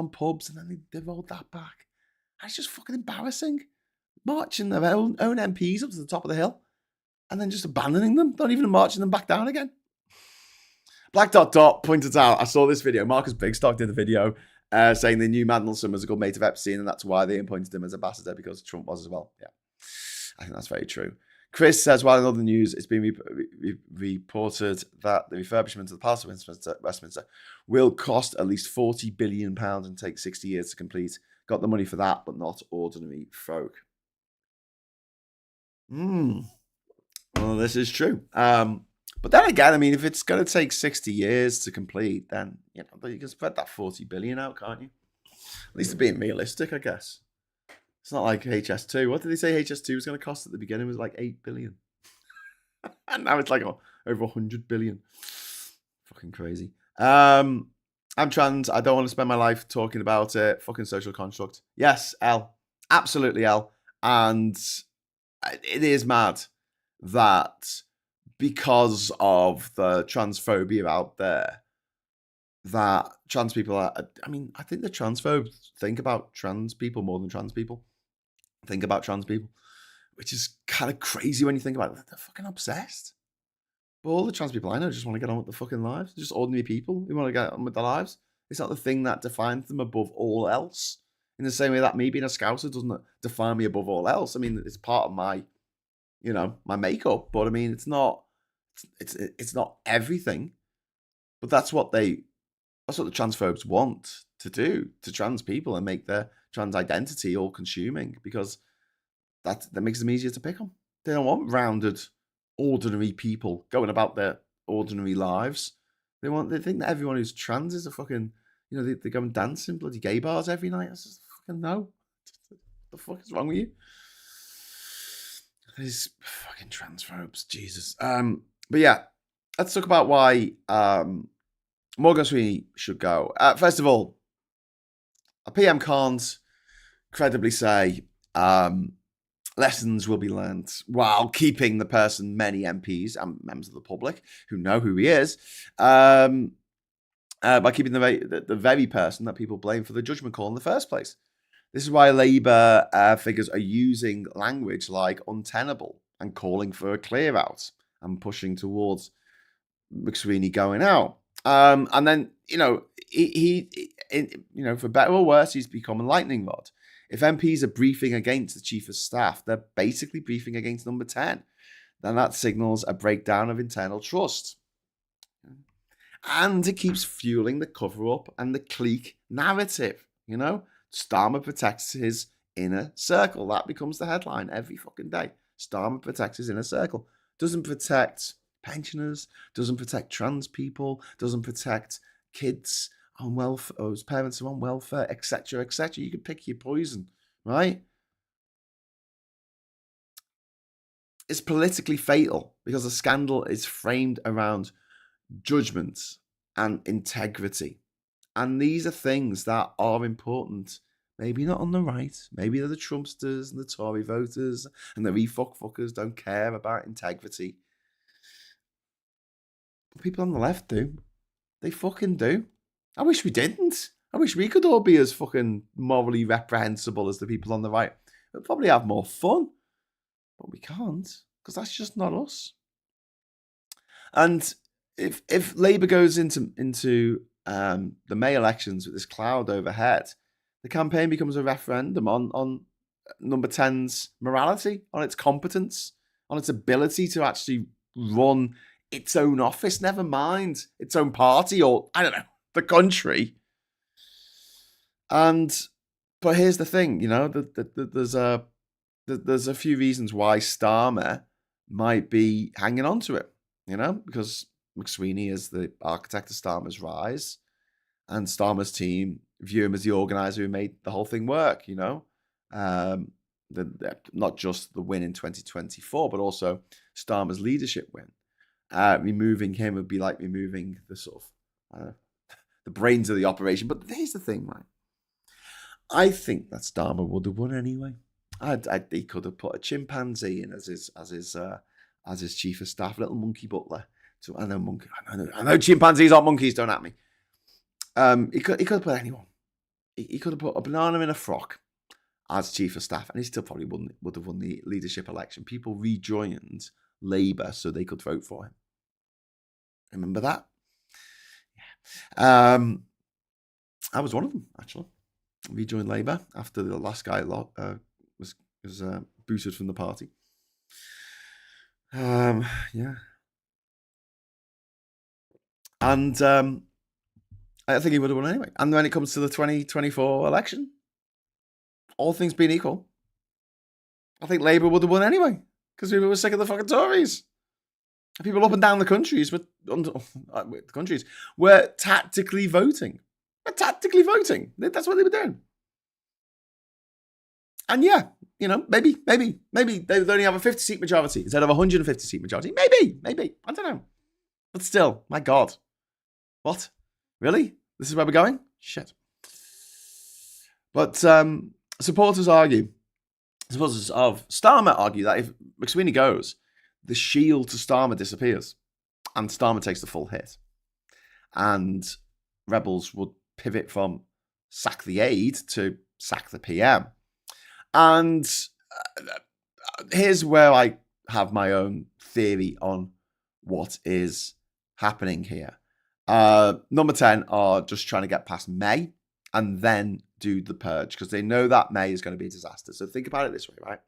pubs. And then they rolled that back. And it's just fucking embarrassing. Marching their own MPs up to the top of the hill. And then just abandoning them. Not even marching them back down again. Black pointed out, I saw this video. Marcus Bigstock did a video saying they knew Mandelson was a good mate of Epstein and that's why they appointed him as ambassador because Trump was as well. Yeah, I think that's very true. Chris says, while in other news, it's been reported that the refurbishment of the Palace of Westminster will cost at least £40 billion and take 60 years to complete. Got the money for that, but not ordinary folk. Well, this is true. But then again, I mean, if it's going to take 60 years to complete, then, you can spread that 40 billion out, can't you? At least they're being realistic, I guess. It's not like HS2. What did they say HS2 was going to cost at the beginning? It was like 8 billion. And now it's like over 100 billion. Fucking crazy. I'm trans. I don't want to spend my life talking about it. Fucking social construct. Yes, L. Absolutely L. And it is mad that because of the transphobia out there, that trans people are, I think the transphobes think about trans people more than trans people think about trans people, which is kind of crazy when you think about it. They're fucking obsessed. But all the trans people I know just want to get on with the fucking lives. They're just ordinary people who want to get on with their lives. It's not the thing that defines them above all else. In the same way that me being a Scouser doesn't define me above all else. I mean, it's part of my, my makeup, but I mean, it's not everything. But that's what the transphobes want to do to trans people and make their trans identity all consuming because that makes them easier to pick on. They don't want rounded, ordinary people going about their ordinary lives. They think that everyone who's trans is a fucking, they go and dance in bloody gay bars every night. I just fucking no. What the fuck is wrong with you? These fucking transphobes, Jesus. But yeah, let's talk about why Morgan McSweeney should go. First of all, a PM can't credibly say lessons will be learned while keeping the person many MPs and members of the public who know who he is, by keeping the very person that people blame for the judgment call in the first place. This is why Labour figures are using language like untenable and calling for a clear out and pushing towards McSweeney going out. And then, he for better or worse, he's become a lightning rod. If MPs are briefing against the Chief of Staff, they're basically briefing against number 10. Then that signals a breakdown of internal trust. And it keeps fueling the cover-up and the clique narrative, Starmer protects his inner circle. That becomes the headline every fucking day. Starmer protects his inner circle. Doesn't protect pensioners, doesn't protect trans people, doesn't protect kids on welfare, or whose parents are on welfare, etc., etc. You can pick your poison, right? It's politically fatal because the scandal is framed around judgment and integrity. And these are things that are important. Maybe not on the right. Maybe they're the Trumpsters and the Tory voters and the fuckers don't care about integrity. But people on the left do. They fucking do. I wish we didn't. I wish we could all be as fucking morally reprehensible as the people on the right. We'd probably have more fun. But we can't, because that's just not us. And if Labour goes into the May elections with this cloud overhead, the campaign becomes a referendum on number 10's morality, on its competence, on its ability to actually run its own office, never mind its own party or, I don't know, the country. But here's the thing, there's a few reasons why Starmer might be hanging on to it, because McSweeney is the architect of Starmer's rise, and Starmer's team view him as the organizer who made the whole thing work, not just the win in 2024, but also Starmer's leadership win. Removing him would be like removing the sort of the brains of the operation. But here's the thing, right? I think that Starmer would have won anyway. He could have put a chimpanzee in as his chief of staff, little monkey butler. So I know chimpanzees aren't monkeys. Don't at me. He could have put anyone. He could have put a banana in a frock as chief of staff, and he still probably would have won the leadership election. People rejoined Labour so they could vote for him. Remember that? Yeah. I was one of them, actually. Rejoined Labour after the last guy was booted from the party. Yeah. And I think he would have won anyway. And when it comes to the 2024 election, all things being equal, I think Labour would have won anyway, because people were sick of the fucking Tories. People up and down the countries were tactically voting. That's what they were doing. And yeah, maybe they'd only have a 50-seat majority instead of a 150-seat majority. Maybe. I don't know. But still, my God. What? Really? This is where we're going? Shit. But supporters of Starmer argue that if McSweeney goes, the shield to Starmer disappears and Starmer takes the full hit. And rebels would pivot from sack the aide to sack the PM. And here's where I have my own theory on what is happening here. Number 10 are just trying to get past May and then do the purge, because they know that May is going to be a disaster. So think about it this way, right?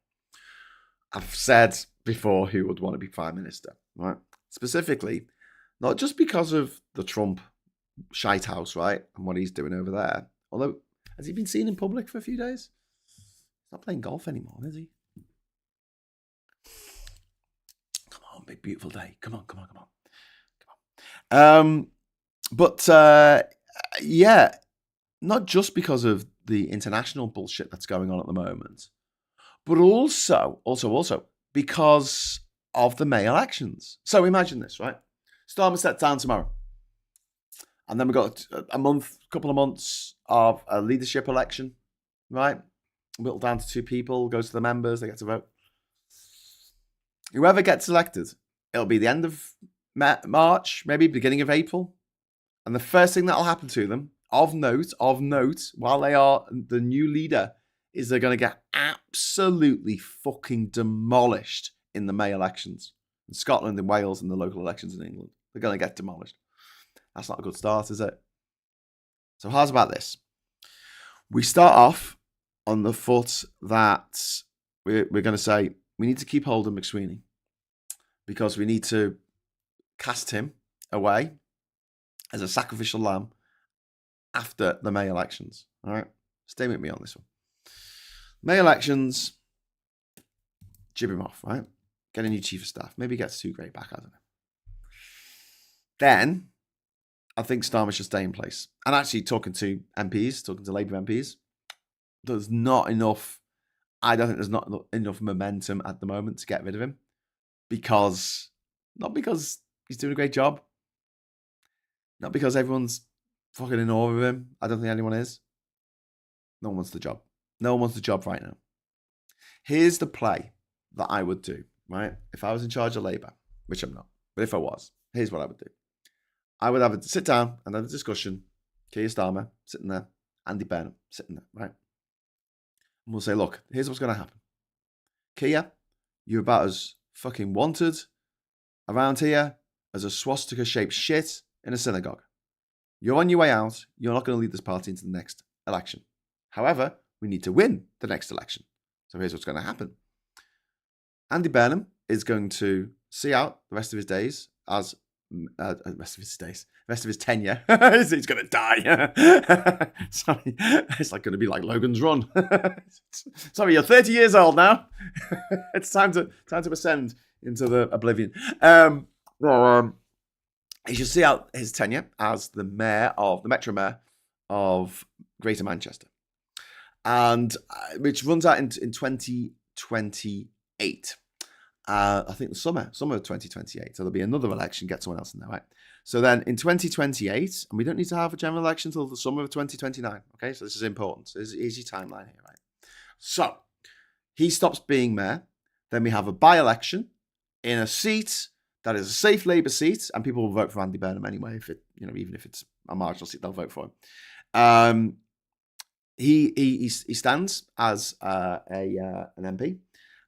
I've said before who would want to be Prime Minister, right? Specifically, not just because of the Trump shite house, right? And what he's doing over there. Although, has he been seen in public for a few days? He's not playing golf anymore, is he? Come on, big beautiful day. Come on. Yeah, not just because of the international bullshit that's going on at the moment, but also because of the May elections. So imagine this, right? Starmer steps down tomorrow. And then we've got a couple of months of a leadership election, right? whittled down to 2 people, goes to the members, they get to vote. Whoever gets elected, it'll be the end of March, maybe beginning of April. And the first thing that'll happen to them, of note, while they are the new leader, is they're going to get absolutely fucking demolished in the May elections. In Scotland, in Wales, and the local elections in England. They're going to get demolished. That's not a good start, is it? So how's about this? We start off on the foot that we're going to say we need to keep hold of McSweeney because we need to cast him away as a sacrificial lamb after the May elections. All right? Stay with me on this one. May elections, jib him off, right? Get a new chief of staff. Maybe he gets 2 grade back, I don't know. Then, I think Starmer should stay in place. And actually, talking to Labour MPs, there's not enough, I don't think there's not enough momentum at the moment to get rid of him. Not because he's doing a great job. Not because everyone's fucking in awe of him. I don't think anyone is. No one wants the job. No one wants the job right now. Here's the play that I would do, right? If I was in charge of Labour, which I'm not, but if I was, here's what I would do. I would have a sit down and have a discussion. Keir Starmer sitting there, Andy Burnham sitting there, right? And we'll say, look, here's what's going to happen. Keir, you're about as fucking wanted around here as a swastika-shaped shit in a synagogue. You're on your way out. You're not going to lead this party into the next election. However, we need to win the next election. So here's what's going to happen. Andy Burnham is going to see out the rest of his days as rest of his tenure. He's going to die. Sorry, it's like going to be like Logan's Run. Sorry, you're 30 years old now. It's time to ascend into the oblivion. He should see out his tenure as the Metro Mayor of Greater Manchester, and which runs out in 2028. I think the summer of 2028. So there'll be another election, get someone else in there, right? So then in 2028, and we don't need to have a general election until the summer of 2029. Okay, so this is important. Here's your timeline here, right? So he stops being mayor. Then we have a by-election in a seat that is a safe Labour seat, and people will vote for Andy Burnham anyway. Even if it's a marginal seat, they'll vote for him. He stands as an MP.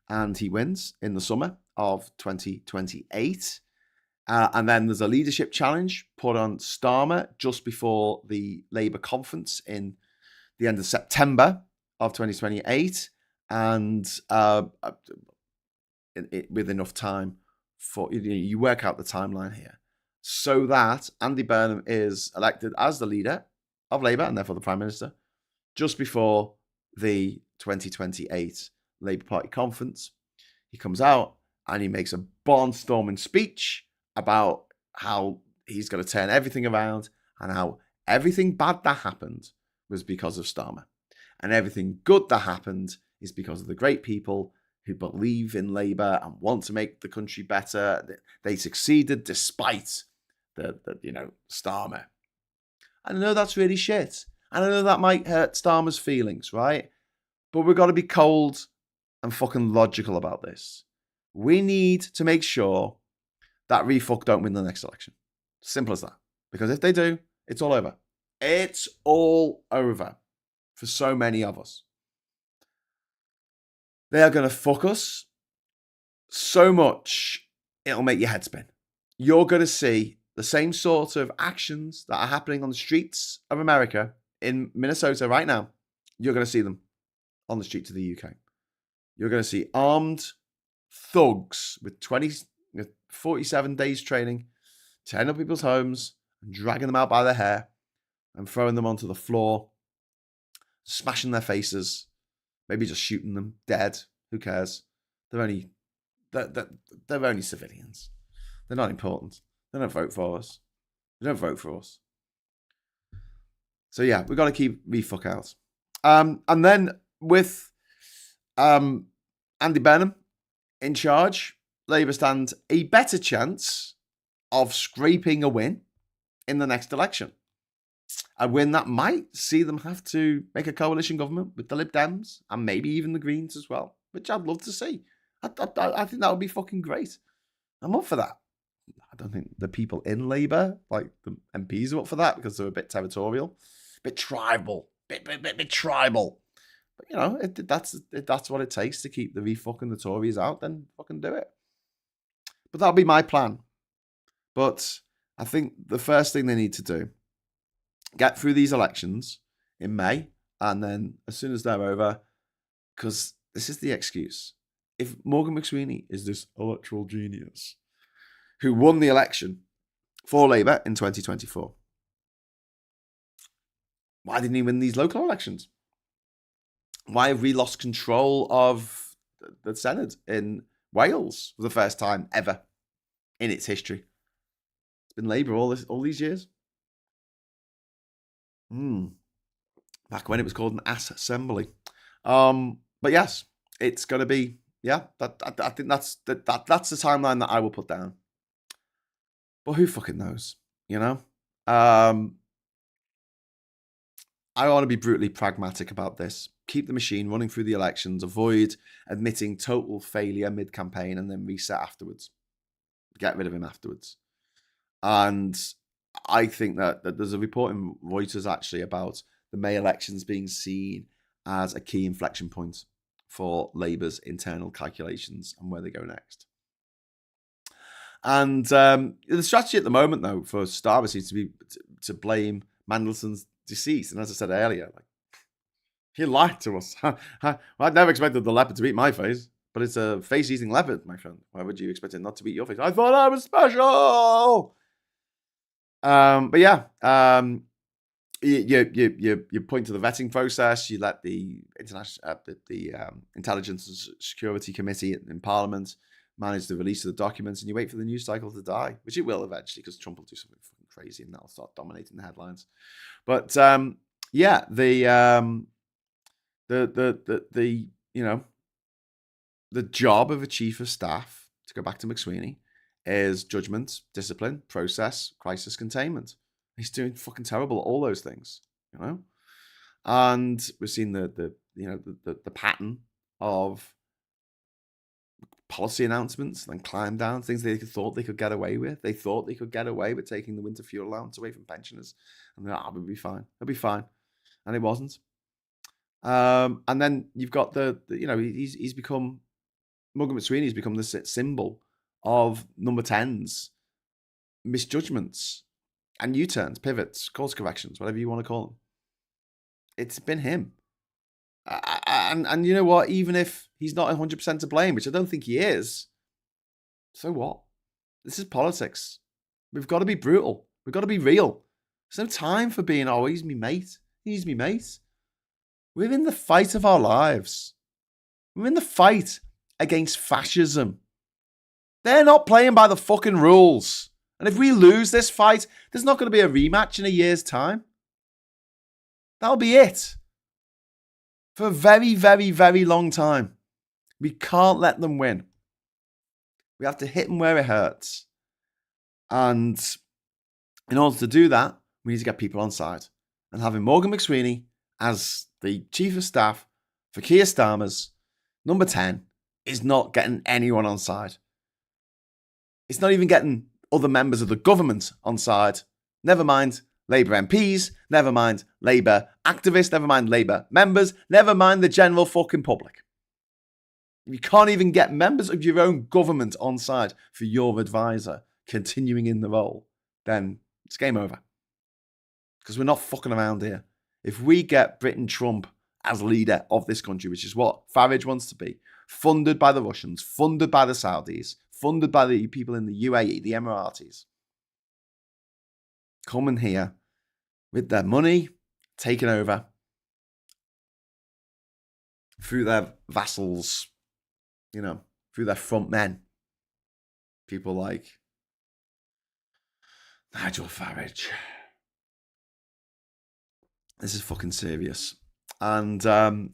And he wins in the summer of 2028. And then there's a leadership challenge put on Starmer just before the Labour conference in the end of September of 2028. And with enough time for, you work out the timeline here. So that Andy Burnham is elected as the leader of Labour and therefore the Prime Minister just before the 2028 Labour Party conference. He comes out and he makes a barnstorming speech about how he's going to turn everything around and how everything bad that happened was because of Starmer. And everything good that happened is because of the great people who believe in Labour and want to make the country better. They succeeded despite the Starmer. And I know that's really shit. And I know that might hurt Starmer's feelings, right? But we've got to be cold and fucking logical about this. We need to make sure that refuck don't win the next election. Simple as that. Because if they do, it's all over. It's all over for so many of us. They are going to fuck us so much, it'll make your head spin. You're going to see the same sort of actions that are happening on the streets of America in Minnesota right now. You're going to see them on the streets of the UK. You're going to see armed thugs with 47 days training, tearing up people's homes and dragging them out by their hair and throwing them onto the floor, smashing their faces, maybe just shooting them dead. Who cares? They're only civilians. They're not important. They don't vote for us. They don't vote for us. So yeah, we've got to keep refuck out. And then with Andy Burnham in charge, Labour stand a better chance of scraping a win in the next election. a win that might see them have to make a coalition government with the Lib Dems and maybe even the Greens as well, which I'd love to see. I think that would be fucking great. I'm up for that. I don't think the people in Labour, like the MPs, are up for that because they're a bit territorial, a bit tribal, bit tribal. But you know, if that's what it takes to keep the refucking the Tories out, then fucking do it. But that'll be my plan. But I think the first thing they need to do, get through these elections in May, and then as soon as they're over, because this is the excuse. If Morgan McSweeney is this electoral genius who won the election for Labour in 2024, why didn't he win these local elections? Why have we lost control of the Senate in Wales for the first time ever in its history? It's been Labour all these years. Back when it was called an ass assembly. But yes, it's going to be, yeah, I think that's the timeline that I will put down. But who fucking knows, you know? I want to be brutally pragmatic about this. Keep the machine running through the elections. Avoid admitting total failure mid-campaign and then reset afterwards. Get rid of him afterwards. And I think that there's a report in Reuters actually about the May elections being seen as a key inflection point for Labour's internal calculations and where they go next. And the strategy at the moment, though, for Starmer seems to be to blame Mandelson's decease. And as I said earlier, like, he lied to us. I'd never expected the leopard to eat my face, but it's a face-eating leopard, my friend. Why would you expect it not to eat your face? I thought I was special. But yeah, you point to the vetting process. You let the Intelligence and Security Committee in Parliament manage the release of the documents, and you wait for the news cycle to die, which it will eventually, because Trump will do something fucking crazy and that'll start dominating the headlines. But yeah, the you know, the job of a chief of staff, to go back to McSweeney, is judgment, discipline, process, crisis containment. He's doing fucking terrible at all those things, you know. And we've seen the pattern of policy announcements and climb down, things they thought they could get away with. They thought they could get away with taking the winter fuel allowance away from pensioners, and they're like, we'll be fine. It'll be fine, and it wasn't. And then you've got he's become, Morgan McSweeney's become the symbol of number 10s, misjudgments, and U-turns, pivots, course corrections, whatever you want to call them. It's been him. And you know what? Even if he's not 100% to blame, which I don't think he is, so what? This is politics. We've got to be brutal. We've got to be real. There's no time for being, oh, he's me mate. He's me mate. We're in the fight of our lives. We're in the fight against fascism. They're not playing by the fucking rules. And if we lose this fight, there's not going to be a rematch in a year's time. That'll be it. For a very, very, very long time. We can't let them win. We have to hit them where it hurts. And in order to do that, we need to get people on side. And having Morgan McSweeney as the chief of staff for Keir Starmer's number 10 is not getting anyone on side. It's not even getting other members of the government on side. Never mind Labour MPs, never mind Labour activists, never mind Labour members, never mind the general fucking public. You can't even get members of your own government on side for your advisor continuing in the role, then it's game over. Because we're not fucking around here. If we get Britain Trump as leader of this country, which is what Farage wants to be, funded by the Russians, funded by the Saudis, funded by the people in the UAE, the Emiratis, coming here with their money taken over through their vassals, you know, through their front men. People like Nigel Farage. This is fucking serious. And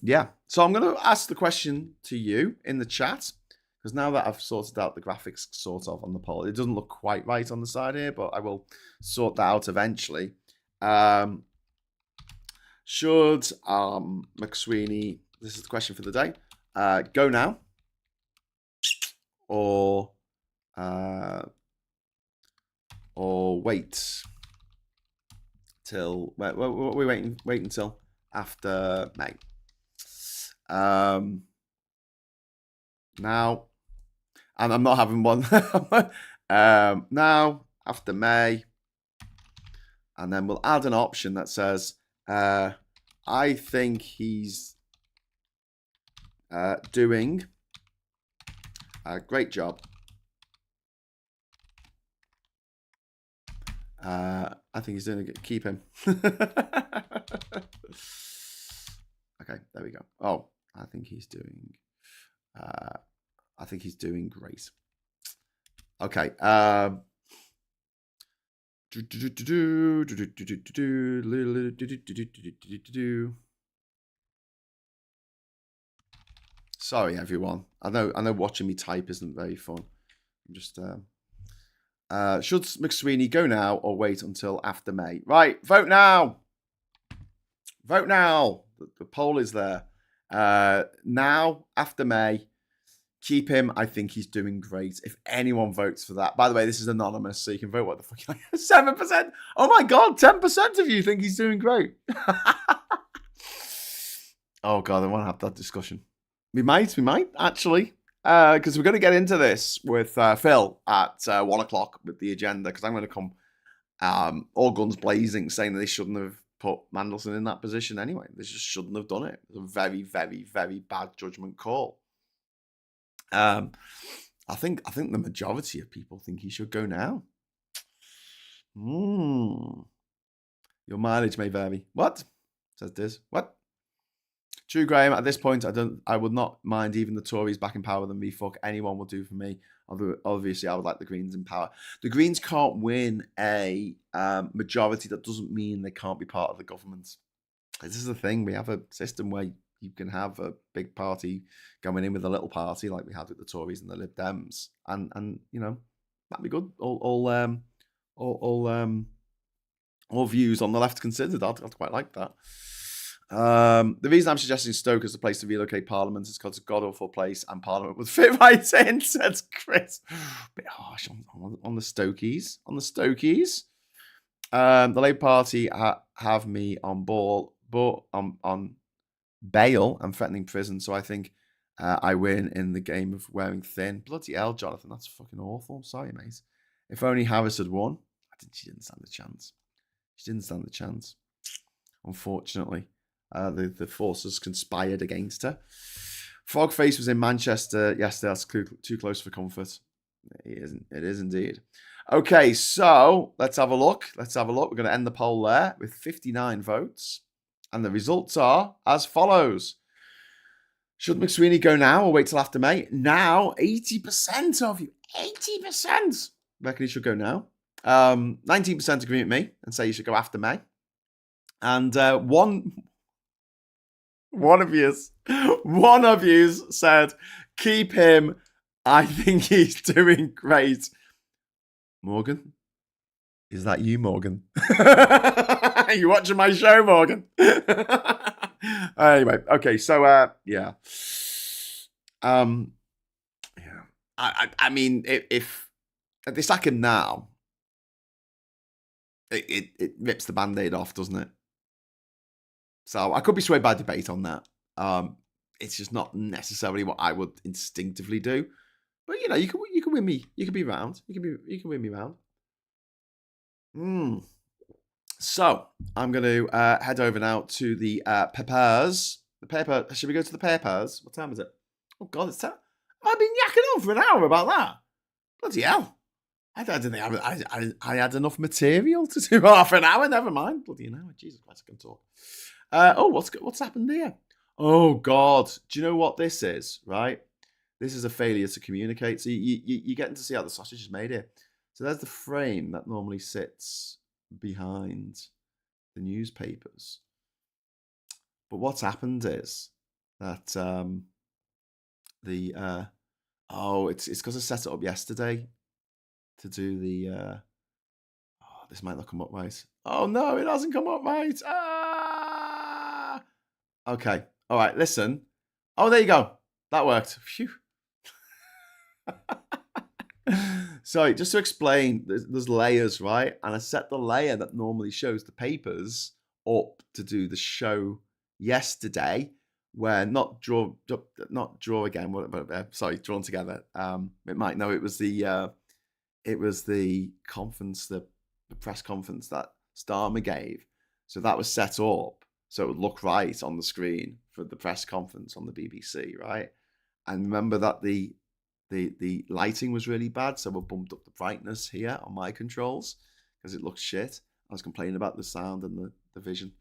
yeah, so I'm going to ask the question to you in the chat, because now that I've sorted out the graphics sort of on the poll, it doesn't look quite right on the side here, but I will sort that out eventually. Should McSweeney, this is the question for the day, go now or wait till we wait until after May? Now, and I'm not having one. Now, after May, and then we'll add an option that says, I think he's doing a great job. I think he's doing it. Keep him. Okay, there we go. Oh, I think he's doing great. Okay. Sorry, everyone. I know watching me type isn't very fun. I'm just should McSweeney go now or wait until after May? Right, vote now. Vote now. The poll is there. Now, after May, keep him. I think he's doing great. If anyone votes for that. By the way, this is anonymous, so you can vote what the fuck you like. 7%. Oh my God, 10% of you think he's doing great. Oh God, I want to have that discussion. We might, actually. Because we're going to get into this with Phil at 1 o'clock with the agenda, because I'm going to come all guns blazing saying that they shouldn't have put Mandelson in that position anyway. They just shouldn't have done it. It's a very, very, very bad judgment call. I think the majority of people think he should go now. Your mileage may vary. What? Says Diz. What? True, Graham. At this point, I would not mind even the Tories back in power than me. Fuck anyone will do for me. Obviously, I would like the Greens in power. The Greens can't win a majority. That doesn't mean they can't be part of the government. This is the thing. We have a system where you can have a big party going in with a little party, like we had with the Tories and the Lib Dems, and you know that'd be good. All views on the left considered. I'd quite like that. The reason I'm suggesting Stoke as the place to relocate Parliament is because it's a god-awful place and Parliament would fit right in, says Chris. Bit harsh on the Stokies. On the Stokies. The Labour Party have me on ball, but on bail and threatening prison, so I think I win in the game of wearing thin. Bloody hell, Jonathan, that's fucking awful. I'm sorry, mate. If only Harris had won. She didn't stand a chance. She didn't stand a chance, unfortunately. The forces conspired against her. Frogface was in Manchester yesterday. That's too close for comfort. It is indeed. Okay, so let's have a look. We're going to end the poll there with 59 votes. And the results are as follows. Should McSweeney go now or wait till after May? Now, 80% of you, 80% reckon he should go now. 19% agree with me and say he should go after May. And one of you said, keep him. I think he's doing great. Morgan? Is that you, Morgan? Are you watching my show, Morgan? Anyway, okay, so yeah. I mean, if they sack him now, it rips the Band-Aid off, doesn't it? So I could be swayed by debate on that. It's just not necessarily what I would instinctively do. But you know, you can win me. You can be round. You can win me round. So I'm going to head over now to the papers. The paper. Should we go to the papers? What time is it? Oh God, it's time. I've been yakking on for an hour about that. Bloody hell! I didn't think I had enough material to do half an hour. Never mind. Bloody hell! Jesus Christ, I can talk. What's happened here? Oh God, do you know what this is? Right, this is a failure to communicate. So you're getting to see how the sausage is made here. So there's the frame that normally sits behind the newspapers. But what's happened is that it's because I set it up yesterday to do the. This might not come up right. Oh no, it hasn't come up right. Okay. All right. Listen. Oh, there you go. That worked. Phew. Sorry, just to explain, there's layers, right? And I set the layer that normally shows the papers up to do the show yesterday, where not draw again, but sorry, drawn together. It might know it was the conference, the press conference that Starmer gave. So that was set up so it would look right on the screen for the press conference on the BBC, right? And remember that the lighting was really bad, so we bumped up the brightness here on my controls because it looks shit. I was complaining about the sound and the vision.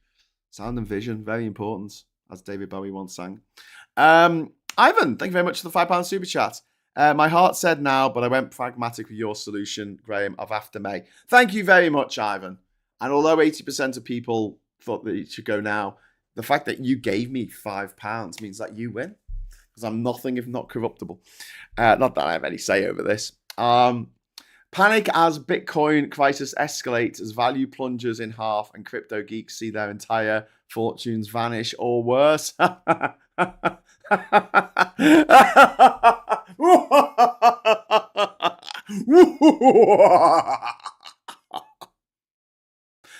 Sound and vision, very important, as David Bowie once sang. Ivan, thank you very much for the £5 super chat. My heart said now, but I went pragmatic with your solution, Graham, of after May. Thank you very much, Ivan. And although 80% of people thought that it should go now, the fact that you gave me £5 means that you win, because I'm nothing if not corruptible. Not that I have any say over this. Panic as Bitcoin crisis escalates, as value plunges in half and crypto geeks see their entire fortunes vanish or worse.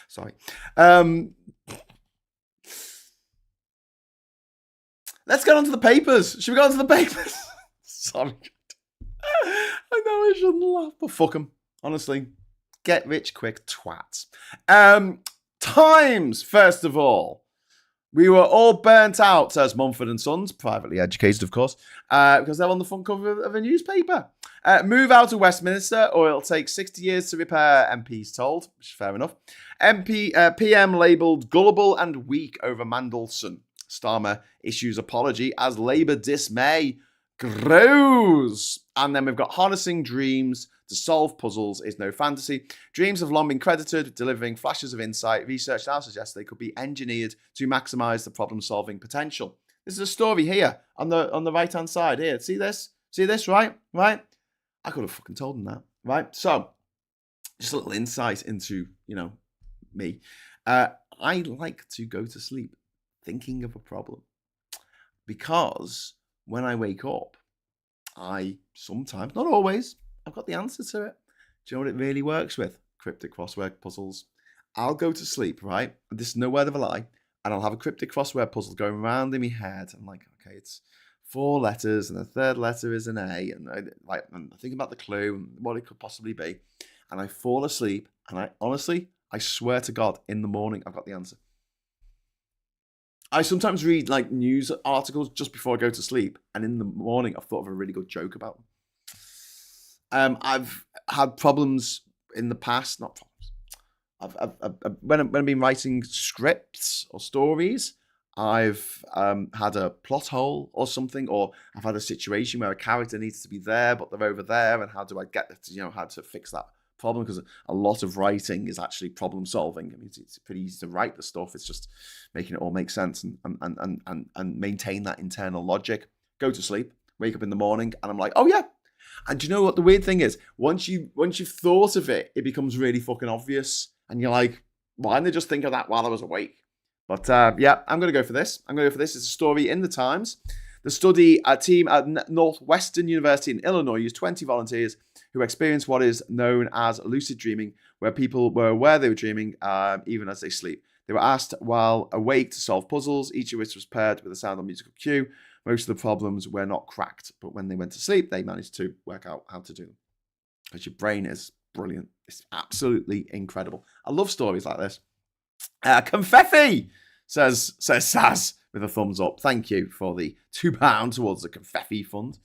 Sorry. Let's get on to the papers. Should we go on to the papers? Sorry. I know I shouldn't laugh, but fuck them. Honestly. Get rich quick twats. Times, first of all. We were all burnt out, says Mumford & Sons, privately educated, of course, because they're on the front cover of a newspaper. Move out of Westminster, or it'll take 60 years to repair, MPs told, which is fair enough. PM labelled gullible and weak over Mandelson. Starmer issues apology as Labour dismay grows. And then we've got harnessing dreams to solve puzzles is no fantasy. Dreams have long been credited with delivering flashes of insight. Research now suggests they could be engineered to maximise the problem-solving potential. This is a story here on the right-hand side here. See this? See this, right? Right? I could have fucking told them that, right? So, just a little insight into, me. I like to go to sleep thinking of a problem, because when I wake up, I sometimes, not always, I've got the answer to it. Do you know what it really works with? Cryptic crossword puzzles. I'll go to sleep, right? This is no word of a lie. And I'll have a cryptic crossword puzzle going around in my head. I'm like, okay, it's 4 letters and the third letter is an A. And I'm thinking about the clue and what it could possibly be. And I fall asleep. And I swear to God, in the morning, I've got the answer. I sometimes read news articles just before I go to sleep, and in the morning I've thought of a really good joke about them. I've had problems in the past, not problems. When I've been writing scripts or stories, I've had a plot hole or something, or I've had a situation where a character needs to be there, but they're over there, and how do I get how to fix that problem? Because a lot of writing is actually problem solving. I mean, it's pretty easy to write the stuff. It's just making it all make sense and maintain that internal logic. Go to sleep, wake up in the morning, and I'm like, oh yeah. And do you know what the weird thing is? Once you've thought of it, it becomes really fucking obvious, and you're like, why didn't they just think of that while I was awake? But yeah, I'm gonna go for this. It's a story in the Times. The study team at Northwestern University in Illinois used 20 volunteers who experienced what is known as lucid dreaming, where people were aware they were dreaming even as they sleep. They were asked while awake to solve puzzles, each of which was paired with a sound or musical cue. Most of the problems were not cracked, but when they went to sleep, they managed to work out how to do them. Because your brain is brilliant. It's absolutely incredible. I love stories like this. Confetti, says Saz with a thumbs up. Thank you for the £2 towards the Confetti fund.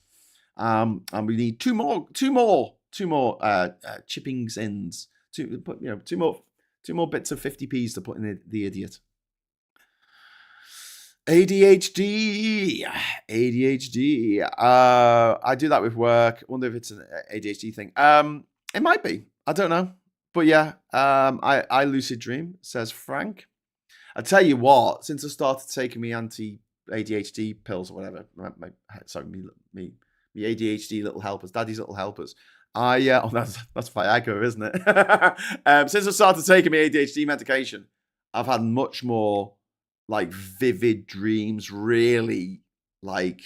And we need two more chippings ins. Two more bits of 50p's to put in the idiot. ADHD. I do that with work. I wonder if it's an ADHD thing. It might be. I don't know. But yeah, I lucid dream, says Frank. I tell you what, since I started taking me anti-ADHD pills or whatever, me ADHD little helpers, daddy's little helpers. That's Viagra, isn't it? Since I started taking my ADHD medication, I've had much more like vivid dreams, really like,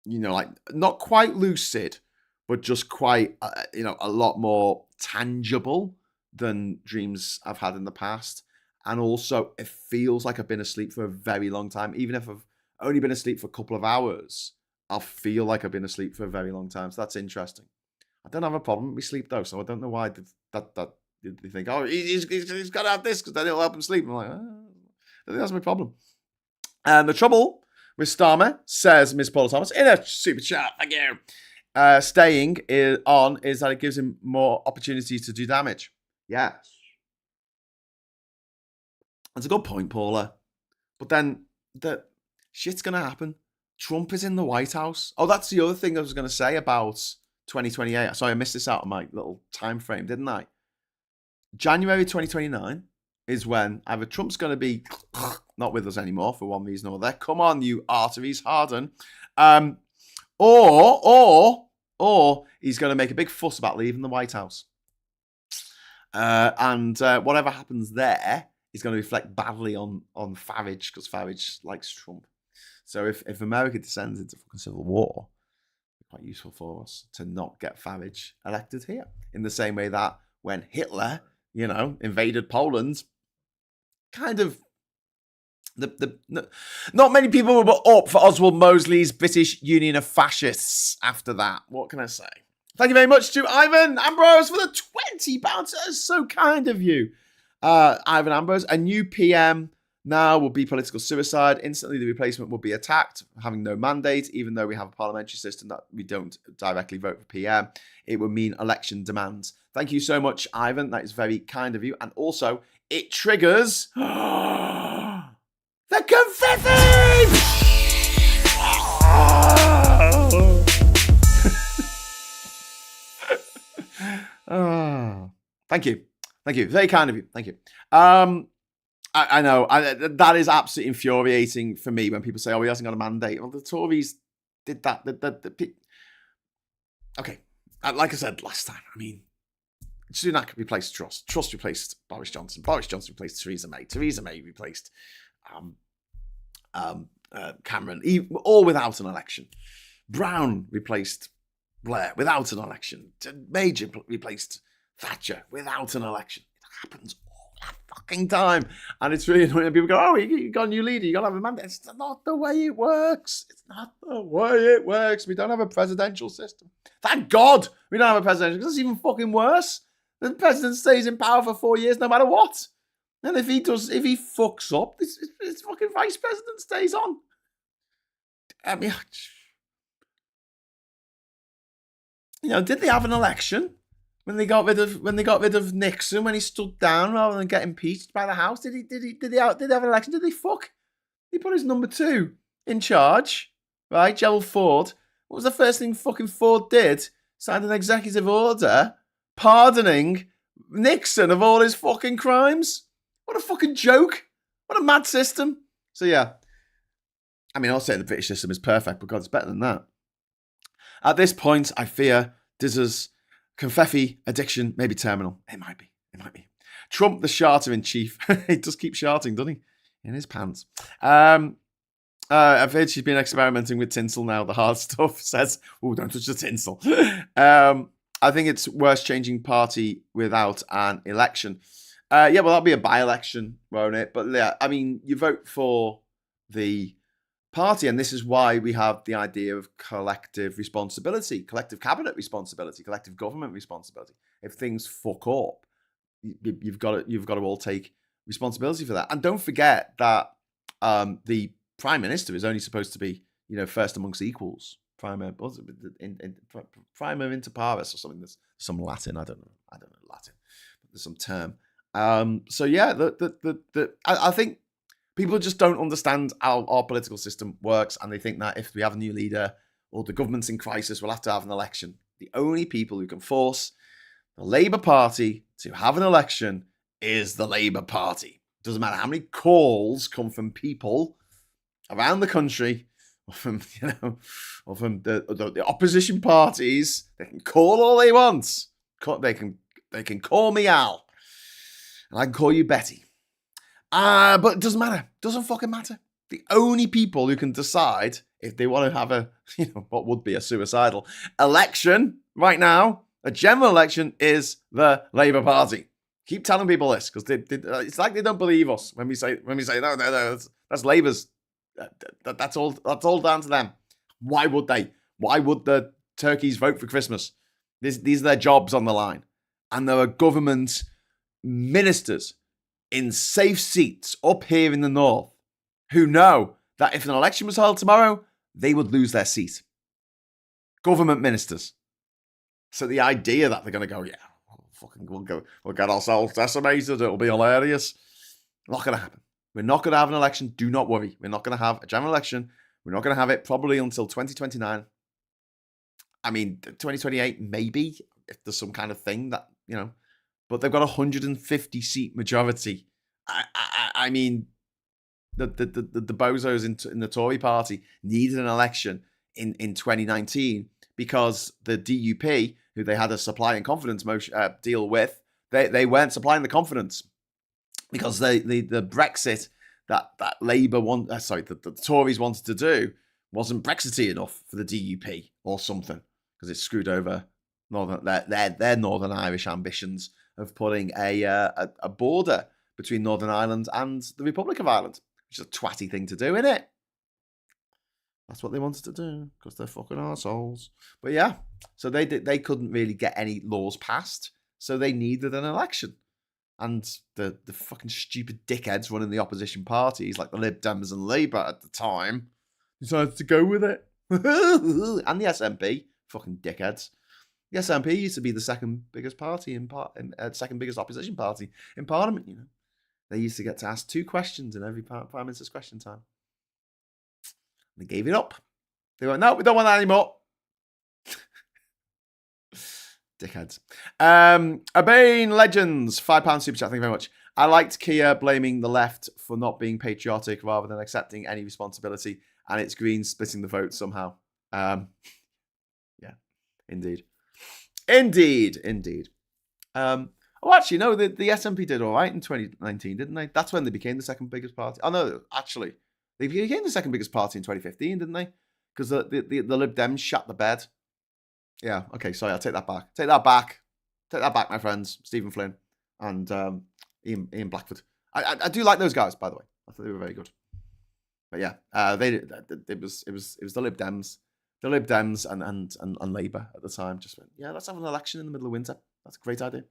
like not quite lucid, but just quite, a lot more tangible than dreams I've had in the past. And also, it feels like I've been asleep for a very long time. Even if I've only been asleep for a couple of hours, I'll feel like I've been asleep for a very long time. So that's interesting. I don't have a problem with sleep, though, so I don't know why they think, oh, he's got to have this because then it'll help him sleep. I'm like, oh, I think that's my problem. And the trouble with Starmer, says Miss Paula Thomas in a super chat, thank you, staying on is that it gives him more opportunities to do damage. Yes. That's a good point, Paula. But then the shit's going to happen. Trump is in the White House. Oh, that's the other thing I was going to say about 2028. Sorry, I missed this out of my little time frame, didn't I? January 2029 is when either Trump's going to be not with us anymore for one reason or other. Come on, you arteries, harden. Or he's going to make a big fuss about leaving the White House. And whatever happens there is going to reflect badly on Farage, because Farage likes Trump. So if America descends into fucking civil war, it's quite useful for us to not get Farage elected here. In the same way that when Hitler, invaded Poland, kind of not many people were up for Oswald Mosley's British Union of Fascists after that. What can I say? Thank you very much to Ivan Ambrose for the £20. That is so kind of you. Ivan Ambrose, a new PM now will be political suicide. Instantly, the replacement will be attacked, having no mandate, even though we have a parliamentary system that we don't directly vote for PM. It would mean election demands. Thank you so much, Ivan. That is very kind of you. And also, it triggers the confetti! Thank you. Very kind of you. Thank you. I know. That is absolutely infuriating for me when people say, oh, he hasn't got a mandate. Well, the Tories did that. Okay. Like I said last time, I mean, Sunak replaced Truss. Truss replaced Boris Johnson. Boris Johnson replaced Theresa May. Theresa May replaced Cameron, all without an election. Brown replaced Blair without an election. Major replaced Thatcher without an election. It happens all the fucking time. And it's really annoying. People go, oh, you got a new leader, you got to have a mandate. It's not the way it works. We don't have a presidential system. Thank God we don't have a presidential, because it's even fucking worse. The president stays in power for 4 years no matter what. And if he fucks up, this fucking vice president stays on. I mean, did they have an election when they got rid of Nixon, when he stood down rather than get impeached by the House? Did they have an election? Did they fuck? He put his number 2 in charge, right? Gerald Ford. What was the first thing fucking Ford did? Signed an executive order pardoning Nixon of all his fucking crimes. What a fucking joke. What a mad system. So yeah. I mean, I'll say the British system is perfect, but God, it's better than that. At this point, I fear Dizz's confetti addiction may be terminal. It might be. Trump, the sharter-in-chief. He does keep sharting, doesn't he? In his pants. I've heard she's been experimenting with tinsel now. The hard stuff says, oh, don't touch the tinsel. I think it's worse changing party without an election. Well, that'll be a by-election, won't it? But yeah, I mean, you vote for the party, and this is why we have the idea of collective responsibility, collective cabinet responsibility, collective government responsibility. If things fuck up, you've got to all take responsibility for that. And don't forget that the prime minister is only supposed to be, first amongst equals. Prima inter pares or something. There's some Latin. I don't know Latin. But there's some term. So yeah, I think people just don't understand how our political system works, and they think that if we have a new leader or the government's in crisis, we'll have to have an election. The only people who can force the Labour Party to have an election is the Labour Party. Doesn't matter how many calls come from people around the country, or from the opposition parties. They can call all they want. They can call me Al, and I can call you Betty. But it doesn't matter. Doesn't fucking matter. The only people who can decide if they want to have a, what would be a suicidal election right now, a general election, is the Labour Party. Keep telling people this because it's like they don't believe us when we say no, that's Labour's. That's all down to them. Why would they? Why would the turkeys vote for Christmas? These are their jobs on the line, and there are government ministers in safe seats up here in the north who know that if an election was held tomorrow, they would lose their seat. Government ministers. So the idea that they're going to go, we'll get ourselves decimated, it'll be hilarious. Not going to happen. We're not going to have an election. Do not worry. We're not going to have a general election. We're not going to have it probably until 2029. I mean, 2028, maybe, if there's some kind of thing that, but they've got a 150 seat majority. I mean, the bozos in the Tory party needed an election in 2019 because the DUP, who they had a supply and confidence deal with, they weren't supplying the confidence because the Brexit that Labour the Tories wanted to do wasn't Brexity enough for the DUP or something because it screwed over their Northern Irish ambitions of putting a border between Northern Ireland and the Republic of Ireland, which is a twatty thing to do, isn't it? That's what they wanted to do because they're fucking arseholes. But yeah, so they couldn't really get any laws passed, so they needed an election. And the fucking stupid dickheads running the opposition parties, like the Lib Dems and Labour at the time, decided to go with it. And the SNP, fucking dickheads. The SNP used to be the second biggest party second biggest opposition party in Parliament. They used to get to ask 2 questions in every Prime Minister's question time. They gave it up. They went, no, we don't want that anymore. Dickheads. Urbane Legends, £5 super chat. Thank you very much. I liked Kia blaming the left for not being patriotic rather than accepting any responsibility, and it's Greens splitting the vote somehow. Yeah, indeed. Actually, no, the SNP did all right in 2019, didn't they? That's when they became the second biggest party. Oh, no, actually, they became the second biggest party in 2015, didn't they? Because the Lib Dems shat the bed. Yeah, okay, sorry, I'll take that back. Take that back, my friends, Stephen Flynn and Ian Blackford. I do like those guys, by the way. I thought they were very good. But yeah, it was the Lib Dems. The Lib Dems and Labour at the time just went, yeah, let's have an election in the middle of winter. That's a great idea.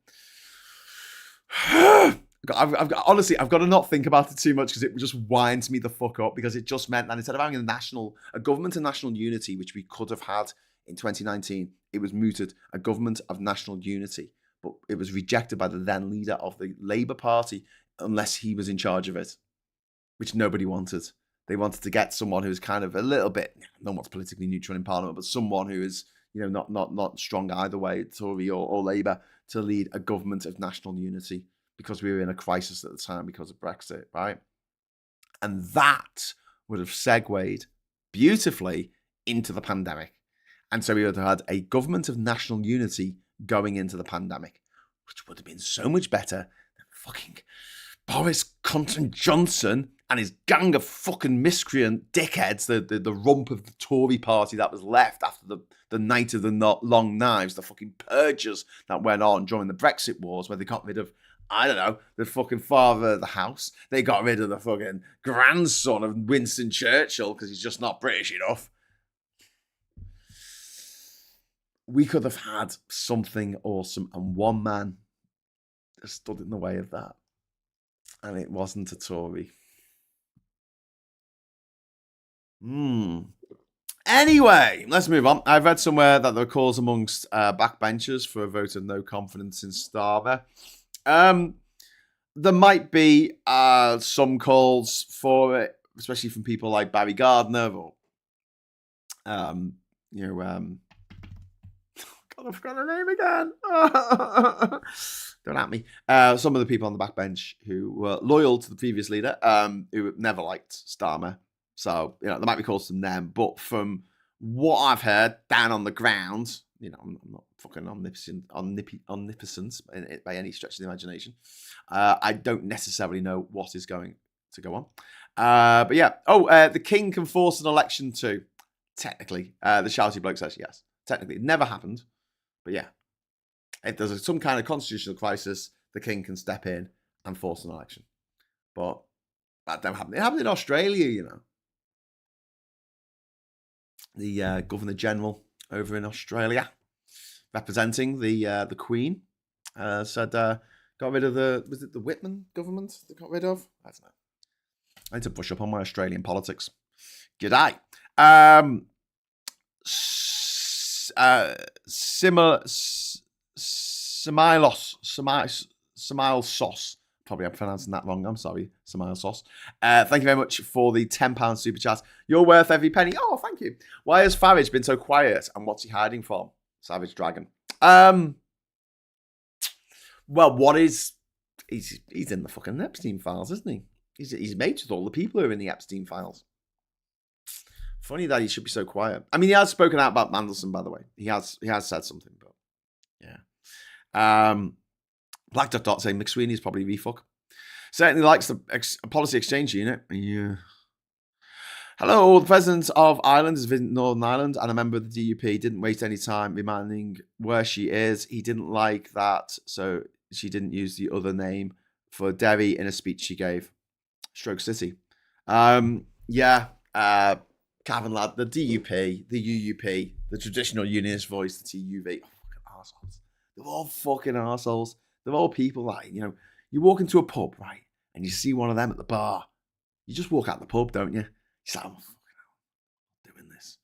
Honestly, I've got to not think about it too much because it just winds me the fuck up because it just meant that instead of having a government of national unity, which we could have had in 2019, it was mooted a government of national unity. But it was rejected by the then leader of the Labour Party unless he was in charge of it, which nobody wanted. They wanted to get someone who's kind of a little bit, not what's politically neutral in Parliament, but someone who is, not strong either way, Tory or Labour, to lead a government of national unity because we were in a crisis at the time because of Brexit, right? And that would have segued beautifully into the pandemic. And so we would have had a government of national unity going into the pandemic, which would have been so much better than fucking Boris Conton Johnson and his gang of fucking miscreant dickheads, the rump of the Tory party that was left after the night of the long knives, the fucking purges that went on during the Brexit wars, where they got rid of, I don't know, the fucking father of the house. They got rid of the fucking grandson of Winston Churchill because he's just not British enough. We could have had something awesome, and one man stood in the way of that. And it wasn't a Tory. Anyway, let's move on. I've read somewhere that there are calls amongst backbenchers for a vote of no confidence in Starmer. There might be some calls for it, especially from people like Barry Gardner or, God, I forgot her name again. Don't at me. Some of the people on the backbench who were loyal to the previous leader, who never liked Starmer. So, there might be calls from them. But from what I've heard down on the ground, I'm not fucking omnipotent by any stretch of the imagination. I don't necessarily know what is going to go on. But yeah. The king can force an election too. Technically, the shouty bloke says yes. Technically, it never happened. But yeah, if there's some kind of constitutional crisis, the king can step in and force an election. But that don't happen. It happened in Australia, The Governor General over in Australia, representing the Queen, said got rid of was it the Whitman government they got rid of? I don't know. I need to brush up on my Australian politics. G'day. Samile sauce. Probably I'm pronouncing that wrong. I'm sorry, Samile sauce. Thank you very much for the £10 super chat. You're worth every penny. Oh, thank you. Why has Farage been so quiet, and what's he hiding from? Savage Dragon. Well, he's in the fucking Epstein files, isn't he? He's mates with all the people who are in the Epstein files. Funny that he should be so quiet. I mean, he has spoken out about Mandelson, by the way. He has said something, but yeah. Black Dot saying McSweeney is probably refuck. Certainly likes the policy exchange unit. Yeah. Hello, the president of Ireland is visiting Northern Ireland and a member of the DUP didn't waste any time reminding where she is. He didn't like that, so she didn't use the other name for Derry in a speech she gave. Stroke City. Cavan lad, the DUP, the UUP, the traditional unionist voice, the TUV. Oh, fucking arseholes. They're all fucking arseholes. They're all people like, you walk into a pub, right, and you see one of them at the bar. You just walk out the pub, don't you? You're like, I'm doing this.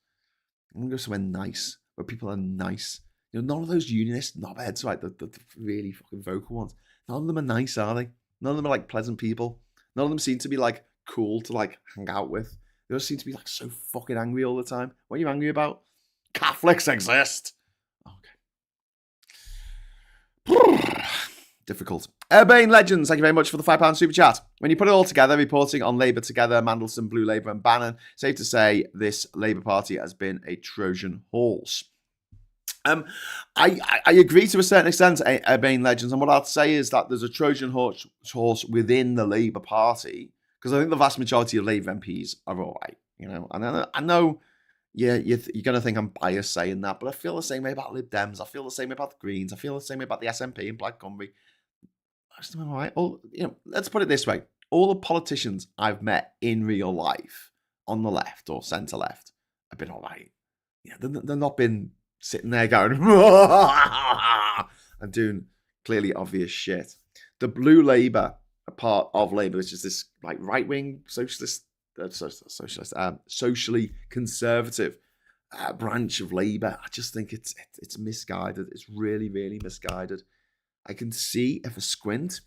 I'm going to go somewhere nice, where people are nice. None of those unionist knobheads, right, the really fucking vocal ones, none of them are nice, are they? None of them are, like, pleasant people. None of them seem to be, like, cool to, like, hang out with. They just seem to be, like, so fucking angry all the time. What are you angry about? Catholics exist. Okay. Difficult. Urbane Legends, thank you very much for the £5 super chat. When you put it all together, reporting on Labour Together, Mandelson, Blue Labour and Bannon, safe to say this Labour Party has been a Trojan horse. I agree to a certain extent, Urbane Legends, and what I'd say is that there's a Trojan horse within the Labour Party, because I think the vast majority of Labour MPs are all right, and I know you're going to think I'm biased saying that, but I feel the same way about Lib Dems, I feel the same way about the Greens, I feel the same way about the SNP and Black Cymru. I just think I'm all right. Let's put it this way. All the politicians I've met in real life on the left or centre left have been all right. They're not been sitting there going and doing clearly obvious shit. The Blue Labour, a part of Labour, which is this like right-wing socially conservative branch of Labour. I just think it's misguided. It's really, really misguided. I can see, if I squint,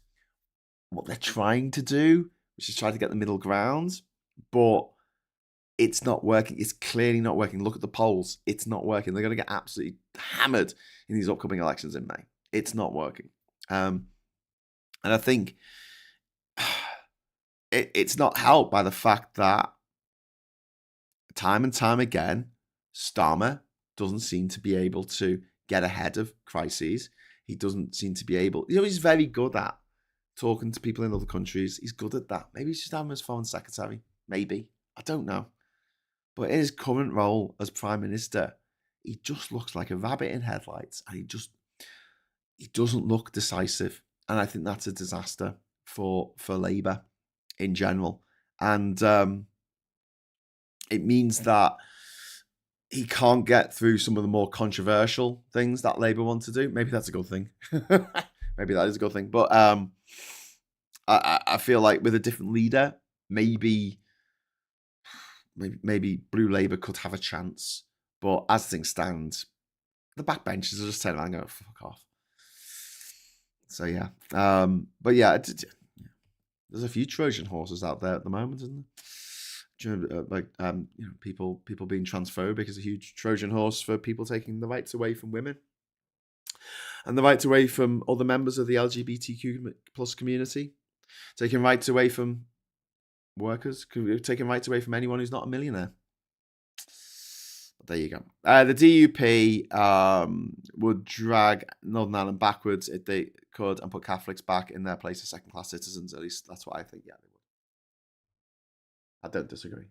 what they're trying to do, which is try to get the middle ground, but it's not working. It's clearly not working. Look at the polls. It's not working. They're going to get absolutely hammered in these upcoming elections in May. It's not working. And I think it's not helped by the fact that time and time again, Starmer doesn't seem to be able to get ahead of crises. He doesn't seem to be able... he's very good at talking to people in other countries. He's good at that. Maybe he should have him as foreign secretary. Maybe. I don't know. But in his current role as Prime Minister, he just looks like a rabbit in headlights. And he doesn't look decisive. And I think that's a disaster for Labour in general. And it means that he can't get through some of the more controversial things that Labour want to do. Maybe that's a good thing. Maybe that is a good thing. But I feel like with a different leader, maybe Blue Labour could have a chance. But as things stand, the backbenchers are just turning around and go, fuck off. So, yeah. But, yeah, there's a few Trojan horses out there at the moment, isn't there? People being transphobic is a huge Trojan horse for people taking the rights away from women and the rights away from other members of the LGBTQ plus community, taking rights away from workers, taking rights away from anyone who's not a millionaire. But there you go. The DUP would drag Northern Ireland backwards if they could and put Catholics back in their place as second-class citizens. At least that's what I think. Yeah, they would. I don't disagree.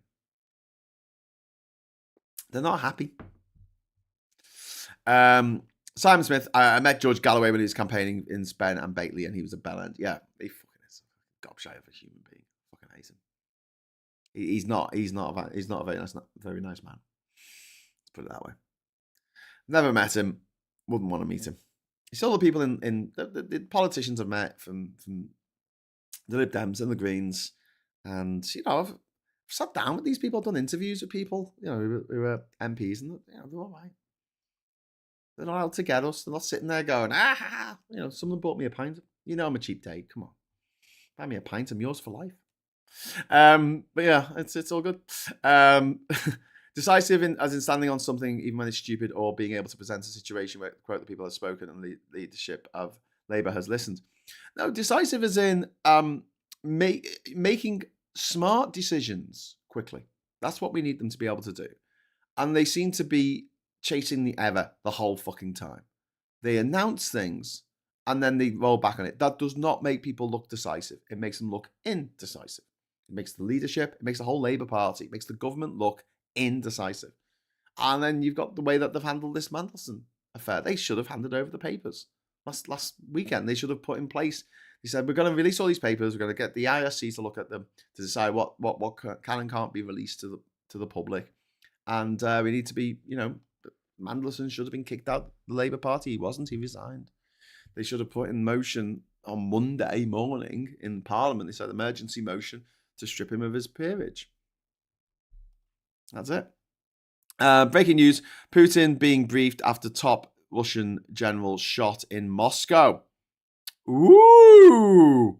They're not happy. Simon Smith, I met George Galloway when he was campaigning in Spen and Batley, and he was a bellend. Yeah, he fucking is a gobshite of a human being. Fucking hate him. He's not a very nice man. Let's put it that way. Never met him. Wouldn't want to meet him. You see all the people in the politicians I've met from the Lib Dems and the Greens, and I've sat down with these people, I've done interviews with people, who are MPs, and they're all right. They're not out to get us. They're not sitting there going, someone bought me a pint. I'm a cheap date. Come on, buy me a pint. I'm yours for life. But yeah, it's all good. Decisive as in standing on something even when it's stupid, or being able to present a situation where, quote, the people have spoken and the leadership of Labour has listened. No, decisive as in making smart decisions quickly. That's what we need them to be able to do. And they seem to be chasing the whole fucking time. They announce things and then they roll back on it. That does not make people look decisive. It makes them look indecisive. It makes the leadership, it makes the whole Labour Party, it makes the government look indecisive. And then you've got the way that they've handled this Mandelson affair. They should have handed over the papers. Last weekend, they should have put in place. He said, we're going to release all these papers. We're going to get the IRC to look at them to decide what can and can't be released to the public. And we need to be, Mandelson should have been kicked out of the Labour Party. He wasn't. He resigned. They should have put in motion on Monday morning in Parliament. They said emergency motion to strip him of his peerage. That's it. Breaking news. Putin being briefed after top Russian general shot in Moscow. Ooh.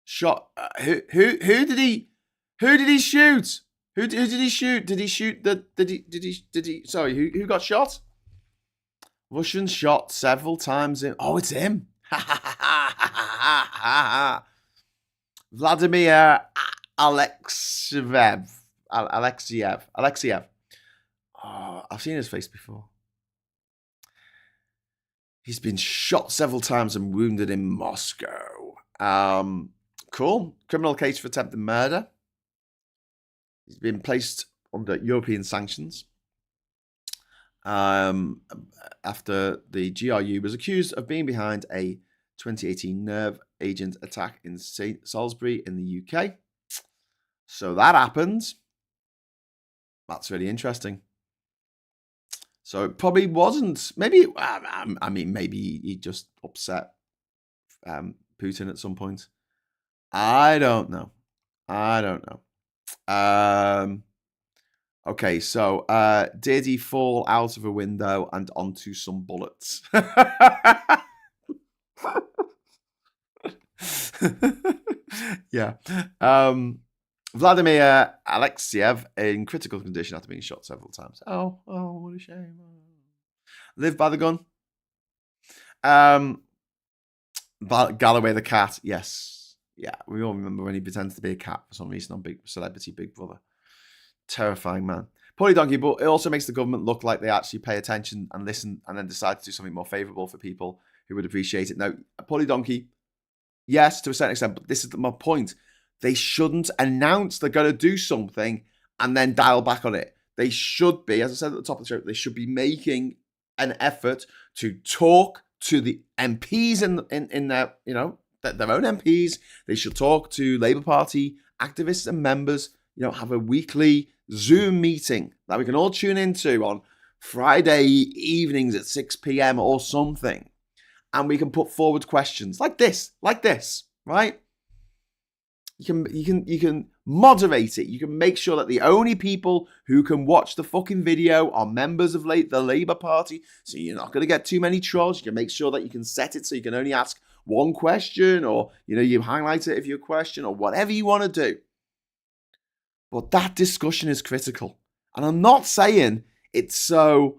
Shot. Who did he shoot? Who did he shoot? Did he shoot sorry, who got shot? Russian shot several times in. Oh, it's him. Vladimir Alexiev. Oh, I've seen his face before. He's been shot several times and wounded in Moscow. Cool. Criminal case for attempted murder. He's been placed under European sanctions after the GRU was accused of being behind a 2018 nerve agent attack in St. Salisbury in the UK. So that happened. That's really interesting. So it probably wasn't. Maybe, maybe he just upset Putin at some point. I don't know. Okay, so did he fall out of a window and onto some bullets? Yeah. Vladimir Alexiev in critical condition after being shot several times. Oh, what a shame. Live by the gun. Galloway the cat, yes. Yeah, we all remember when he pretends to be a cat for some reason on Celebrity Big Brother. Terrifying man. Poorly donkey, but it also makes the government look like they actually pay attention and listen and then decide to do something more favourable for people who would appreciate it. Now, poorly donkey, yes, to a certain extent, but this is my point. They shouldn't announce they're going to do something and then dial back on it. They should be, as I said at the top of the show, they should be making an effort to talk to the MPs in their, their own MPs. They should talk to Labour Party activists and members, have a weekly Zoom meeting that we can all tune into on Friday evenings at 6 p.m. or something. And we can put forward questions like this, right? You can moderate it. You can make sure that the only people who can watch the fucking video are members of the Labour Party. So you're not going to get too many trolls. You can make sure that you can set it so you can only ask one question, or you highlight it if you're a question, or whatever you want to do. But that discussion is critical, and I'm not saying it's so.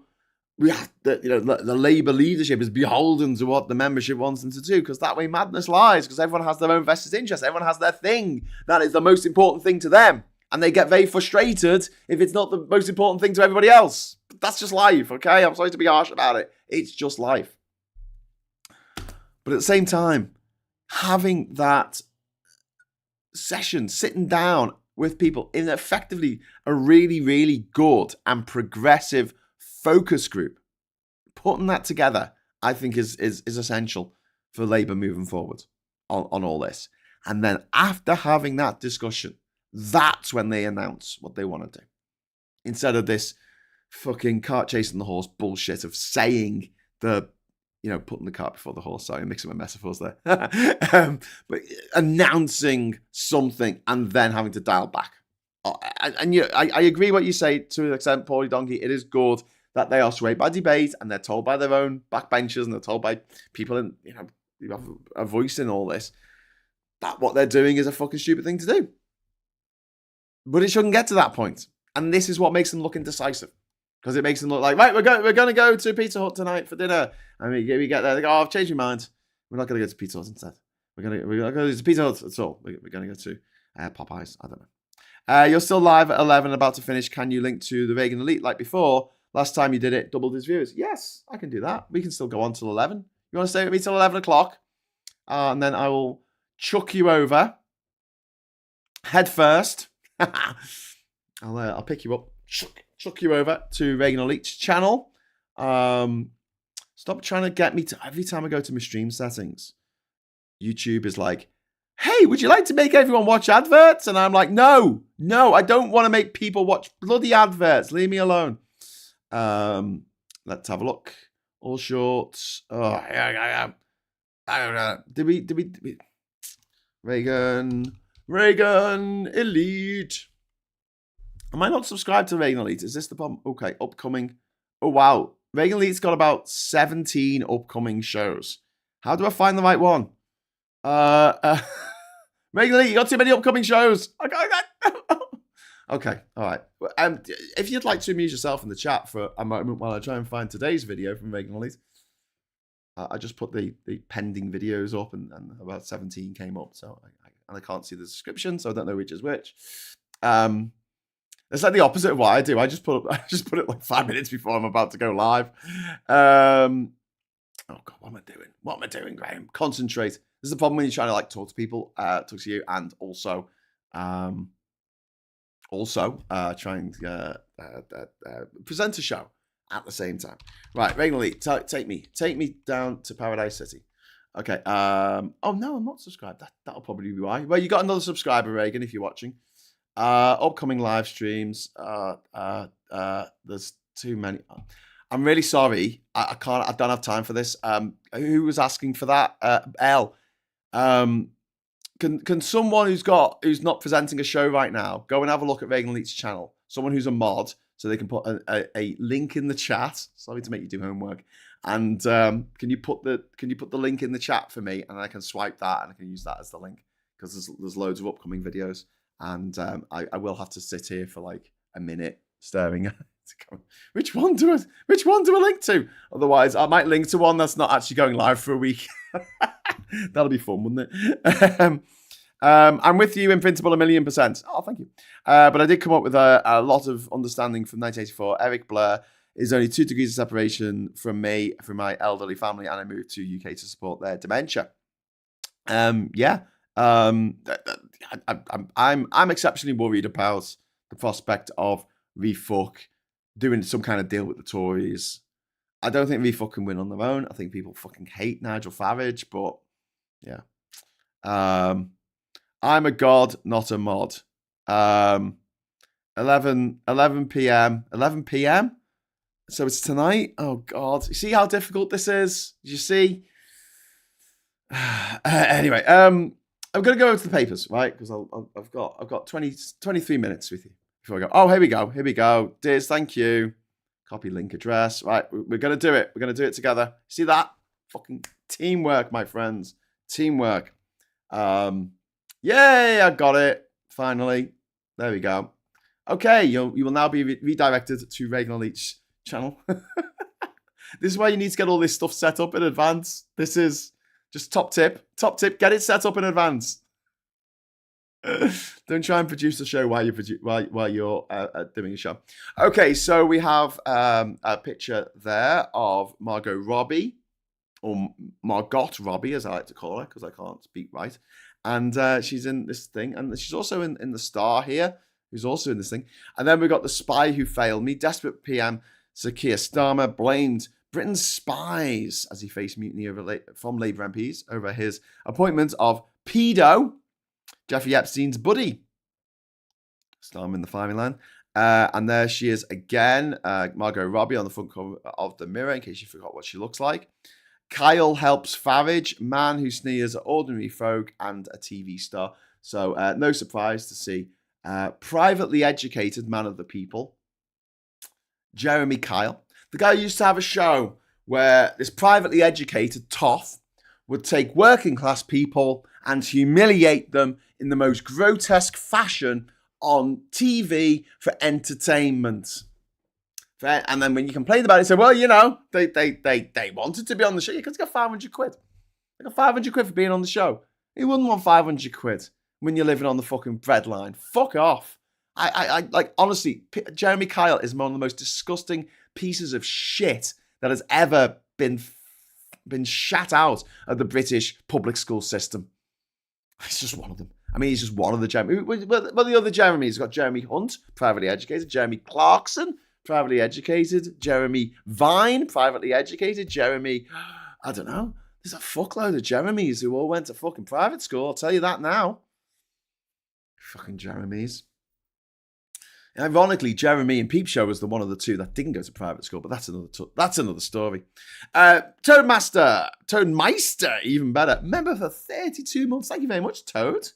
The Labour leadership is beholden to what the membership wants them to do, because that way madness lies, because everyone has their own vested interest. Everyone has their thing. That is the most important thing to them. And they get very frustrated if it's not the most important thing to everybody else. But That's just life, okay? I'm sorry to be harsh about it. It's just life. But at the same time, having that session, sitting down with people in effectively a really, really good and progressive focus group, putting that together, I think is essential for Labour moving forward on all this. And then after having that discussion, that's when they announce what they want to do. Instead of this fucking cart chasing the horse bullshit of saying putting the cart before the horse. Sorry, I'm mixing my metaphors there. But announcing something and then having to dial back. I agree what you say to an extent, Paulie Donkey. It is good that they are swayed by debate and they're told by their own backbenchers and they're told by people who have a voice in all this that what they're doing is a fucking stupid thing to do. But it shouldn't get to that point. And this is what makes them look indecisive. Because it makes them look like, right, we're going to go to Pizza Hut tonight for dinner. And we get there, they go, oh, I've changed my mind. We're not going to go to Pizza Hut instead. We're going to go to Pizza Hut. That's all. We're going to go to Popeyes. I don't know. You're still live at 11, about to finish. Can you link to the Reagan Elite like before? Last time you did it, doubled his viewers. Yes, I can do that. We can still go on till 11. You want to stay with me till 11 o'clock? And then I will chuck you over head first. I'll pick you up, chuck you over to Reagan Elite's channel. Stop trying to get me to, every time I go to my stream settings, YouTube is like, hey, would you like to make everyone watch adverts? And I'm like, no, I don't want to make people watch bloody adverts. Leave me alone. Let's have a look. All shorts. Oh, yeah. Did we? Reagan Elite. Am I not subscribed to Reagan Elite? Is this the problem? Okay, upcoming. Oh, wow. Reagan Elite's got about 17 upcoming shows. How do I find the right one? Reagan Elite, you got too many upcoming shows. Okay, all right. If you'd like to amuse yourself in the chat for a moment while I try and find today's video from Reagan Elite. I just put the pending videos up and about 17 came up. So I can't see the description, so I don't know which is which. It's like the opposite of what I do. I just put it like 5 minutes before I'm about to go live. Oh God, what am I doing? What am I doing, Graham? Concentrate. This is the problem when you're trying to like talk to people, talk to you, and also trying to present a show at the same time. Right, Reagan Elite, take me down to Paradise City. Okay. Oh no, I'm not subscribed. That'll probably be why. Well, you got another subscriber, Reagan, if you're watching. Upcoming live streams. There's too many. I'm really sorry. I can't. I don't have time for this. Who was asking for that? L. Can someone who's not presenting a show right now go and have a look at Reagan Elite's channel? Someone who's a mod, so they can put a link in the chat. Sorry to make you do homework. And can you put the link in the chat for me, and I can swipe that and I can use that as the link, because there's loads of upcoming videos, and I will have to sit here for like a minute staring at it. Which one do I link to? Otherwise, I might link to one that's not actually going live for a week. That'll be fun, wouldn't it? I'm with you in principle 1,000,000%. Oh, thank you. But I did come up with a lot of understanding from 1984. Eric Blair is only 2 degrees of separation from me, from my elderly family, and I moved to UK to support their dementia. I'm exceptionally worried about the prospect of Refuck doing some kind of deal with the Tories. I don't think Refuck can win on their own. I think people fucking hate Nigel Farage, but yeah. I'm a god, not a mod. 11 p.m. 11 p.m. So it's tonight. Oh God! You see how difficult this is? Did you see? Anyway, I'm gonna go over to the papers, right? Because I've got 23 minutes with you before I go. Oh, here we go. Diz, thank you. Copy link address. Right, we're gonna do it. We're gonna do it together. See that? Fucking teamwork, my friends. Teamwork. Yay! I got it. Finally. There we go. Okay, you will now be redirected to Reagan Elite's channel. This is why you need to get all this stuff set up in advance. This is just top tip. Top tip, get it set up in advance. Don't try and produce a show while you're doing a show. Okay, so we have a picture there of Margot Robbie, or Margot Robbie, as I like to call her, because I can't speak right. And she's in this thing, and she's also in the Star here, who's also in this thing. And then we've got The Spy Who Failed Me. Desperate PM Sir Keir Starmer blamed Britain's spies as he faced mutiny from Labour MPs over his appointment of pedo Jeffrey Epstein's buddy. Starmer in the firing line. And there she is again, Margot Robbie on the front cover of the Mirror, in case you forgot what she looks like. Kyle helps Farage, man who sneers at ordinary folk and a TV star. So no surprise to see privately educated man of the people, Jeremy Kyle. The guy used to have a show where this privately educated toff would take working class people and humiliate them in the most grotesque fashion on TV for entertainment. And then when you complain about it, say, well, you know, they wanted to be on the show. You could get 500 quid. They got 500 quid for being on the show. Who wouldn't want 500 quid when you're living on the fucking breadline? Fuck off. I like, honestly, Jeremy Kyle is one of the most disgusting pieces of shit that has ever been shat out of the British public school system. He's just one of them. I mean, he's just one of the Jeremy. Well, the other Jeremys, he's got Jeremy Hunt, privately educated, Jeremy Clarkson, privately educated, Jeremy Vine, privately educated, Jeremy, I don't know. There's a fuckload of Jeremys who all went to fucking private school. I'll tell you that now. Fucking Jeremys. Ironically, Jeremy and Peep Show was the one of the two that didn't go to private school, but that's another story. Toadmeister, even better. Member for 32 months. Thank you very much, Toad.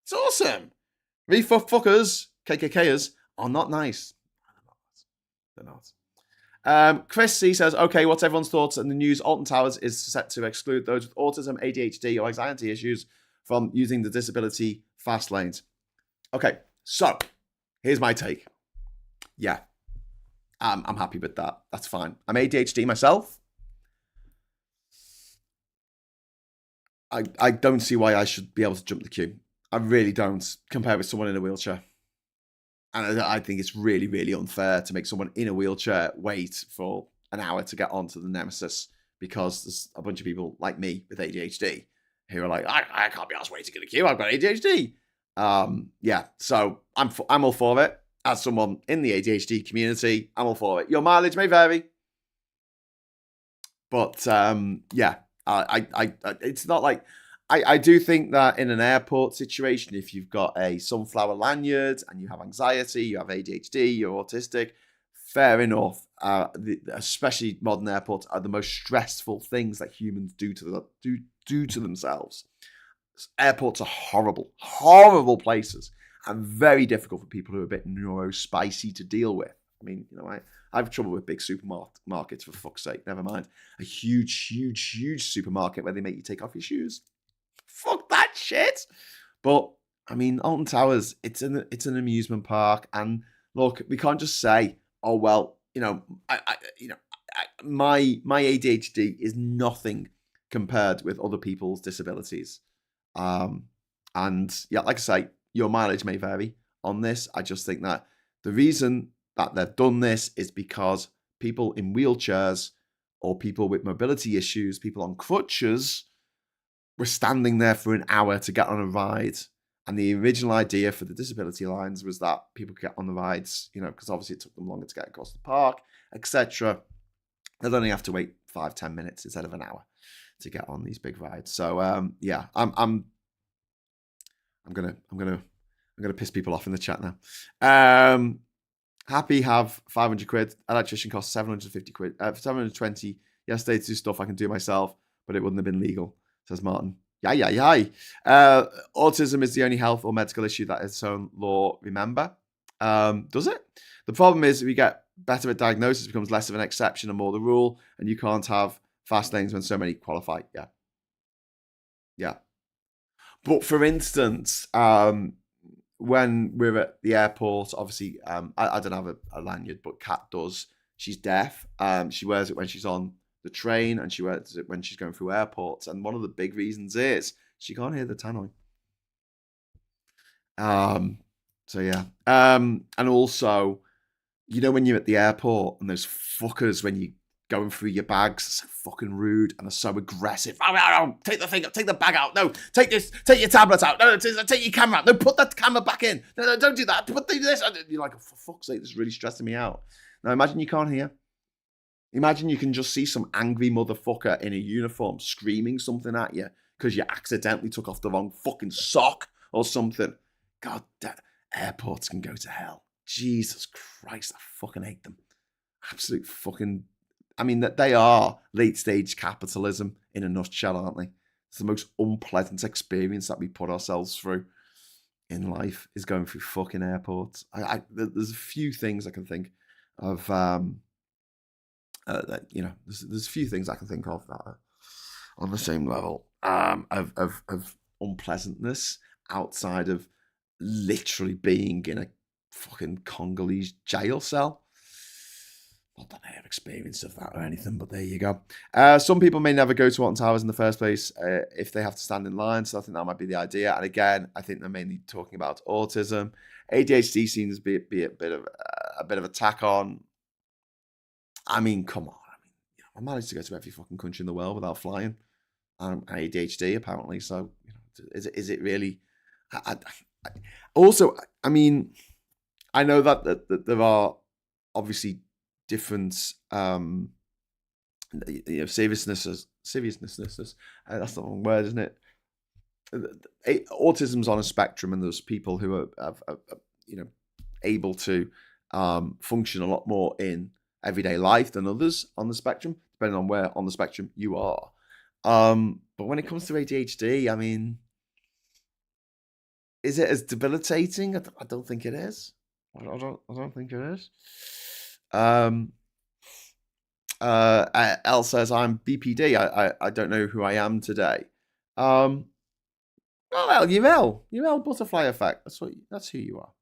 It's awesome. We fuckers, KKKers, are not nice. They're not. Chris C says, okay, what's everyone's thoughts on the news? Alton Towers is set to exclude those with autism, ADHD, or anxiety issues from using the disability fast lanes. Okay, so here's my take. Yeah, I'm happy with that. That's fine. I'm ADHD myself. I don't see why I should be able to jump the queue. I really don't, compared with someone in a wheelchair. And I think it's really, really unfair to make someone in a wheelchair wait for an hour to get onto the Nemesis, because there's a bunch of people like me with ADHD who are like, I can't be asked waiting in the queue. I've got ADHD. Yeah, so I'm all for it. As someone in the ADHD community, I'm all for it. Your mileage may vary, but yeah, it's not like I do think that in an airport situation, if you've got a sunflower lanyard and you have anxiety, you have ADHD, you're autistic, fair enough. Especially modern airports are the most stressful things that humans do to themselves. Airports are horrible, horrible places, and very difficult for people who are a bit neurospicy to deal with. I mean, you know, I have trouble with big supermarkets, for fuck's sake. Never mind a huge supermarket where they make you take off your shoes. Fuck that shit. But I mean, Alton Towers, it's an amusement park, and look, we can't just say, oh well, you know, my ADHD is nothing compared with other people's disabilities. And yeah, like I say, your mileage may vary on this. I just think that the reason that they've done this is because people in wheelchairs or people with mobility issues, people on crutches, were standing there for an hour to get on a ride. And the original idea for the disability lines was that people could get on the rides, you know, because obviously it took them longer to get across the park, etc. They'll only have to wait 5-10 minutes instead of an hour to get on these big rides. So yeah, I'm gonna piss people off in the chat now. Happy have 500 quid. Electrician costs 750 quid. 720 yesterday to do stuff I can do myself, but it wouldn't have been legal, says Martin. Yay. Autism is the only health or medical issue that its own law, remember. Does it? The problem is if we get better at diagnosis, it becomes less of an exception and more the rule, and you can't have fast lanes when so many qualify. Yeah. But for instance, when we're at the airport, obviously, I don't have a lanyard, but Kat does. She's deaf. She wears it when she's on the train, and she wears it when she's going through airports. And one of the big reasons is she can't hear the tannoy. So yeah. And also, you know when you're at the airport and those fuckers when you going through your bags are so fucking rude and are so aggressive. Oh, take the thing up, take the bag out. No, take this, take your tablet out. No, take your camera out. No, put that camera back in. No, don't do that. Put this. You're like, oh, for fuck's sake, this is really stressing me out. Now imagine you can't hear. Imagine you can just see some angry motherfucker in a uniform screaming something at you because you accidentally took off the wrong fucking sock or something. God damn, airports can go to hell. Jesus Christ, I fucking hate them. Absolute fucking... I mean, that they are late stage capitalism in a nutshell, aren't they? It's the most unpleasant experience that we put ourselves through in life is going through fucking airports. There's a few things I can think of. There's a few things I can think of that are on the same level of unpleasantness outside of literally being in a fucking Congolese jail cell. Not that I have experience of that or anything, but there you go. Some people may never go to Alton Towers in the first place if they have to stand in line, so I think that might be the idea. And again, I think they're mainly talking about autism. ADHD seems to be a bit of a tack on. I mean, come on. I managed to go to every fucking country in the world without flying. ADHD apparently, so is it really? Also, I mean, I know that there are obviously different seriousness. That's the wrong word, isn't it? Autism's on a spectrum, and there's people who are able to function a lot more in everyday life than others on the spectrum, depending on where on the spectrum you are. But when it comes to ADHD, I mean, is it as debilitating? I don't think it is. I don't think it is. Elle says I'm BPD. I don't know who I am today. Well, you're Elle Butterfly Effect. That's who you are.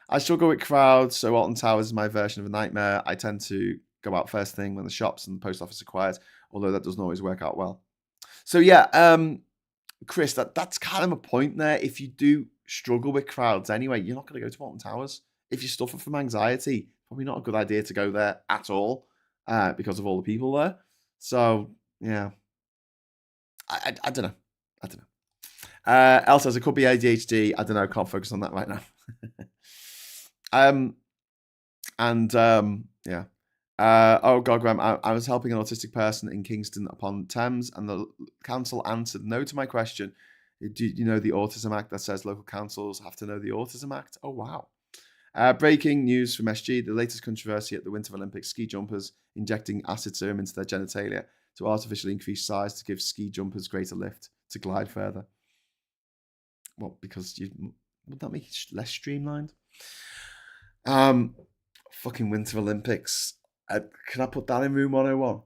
I struggle with crowds, so Alton Towers is my version of a nightmare. I tend to go out first thing when the shops and the post office are quiet, although that doesn't always work out well. So yeah, Chris, that's kind of a point there. If you do struggle with crowds anyway, you're not going to go to Alton Towers. If you're suffering from anxiety, probably not a good idea to go there at all because of all the people there. So yeah, I don't know. Elle says it could be ADHD. I don't know. Can't focus on that right now. Yeah. Oh God, Graham, I was helping an autistic person in Kingston upon Thames, and the council answered no to my question. Do you know the Autism Act that says local councils have to know the Autism Act? Oh wow. Breaking news from SG: the latest controversy at the Winter Olympics: ski jumpers injecting acid serum into their genitalia to artificially increase size to give ski jumpers greater lift to glide further. Well, because would that make it less streamlined? Fucking Winter Olympics. Can I put that in room 101?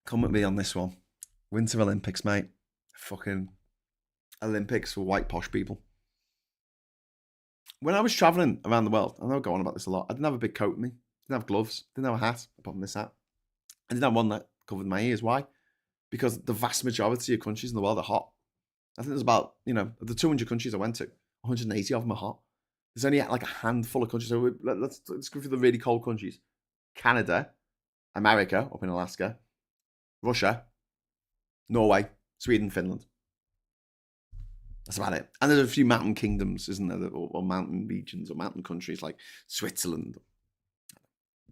Come with me on this one. Winter Olympics, mate. Fucking Olympics for white posh people. When I was traveling around the world, I know I go on about this a lot. I didn't have a big coat with me. Didn't have gloves. Didn't have a hat, apart from this hat. I didn't have one that covered my ears. Why? Because the vast majority of countries in the world are hot. I think there's about, of the 200 countries I went to, 180 of them are hot. There's only like a handful of countries. So let's go through the really cold countries. Canada, America, up in Alaska, Russia, Norway, Sweden, Finland. That's about it. And there's a few mountain kingdoms, isn't there? Or mountain regions or mountain countries like Switzerland,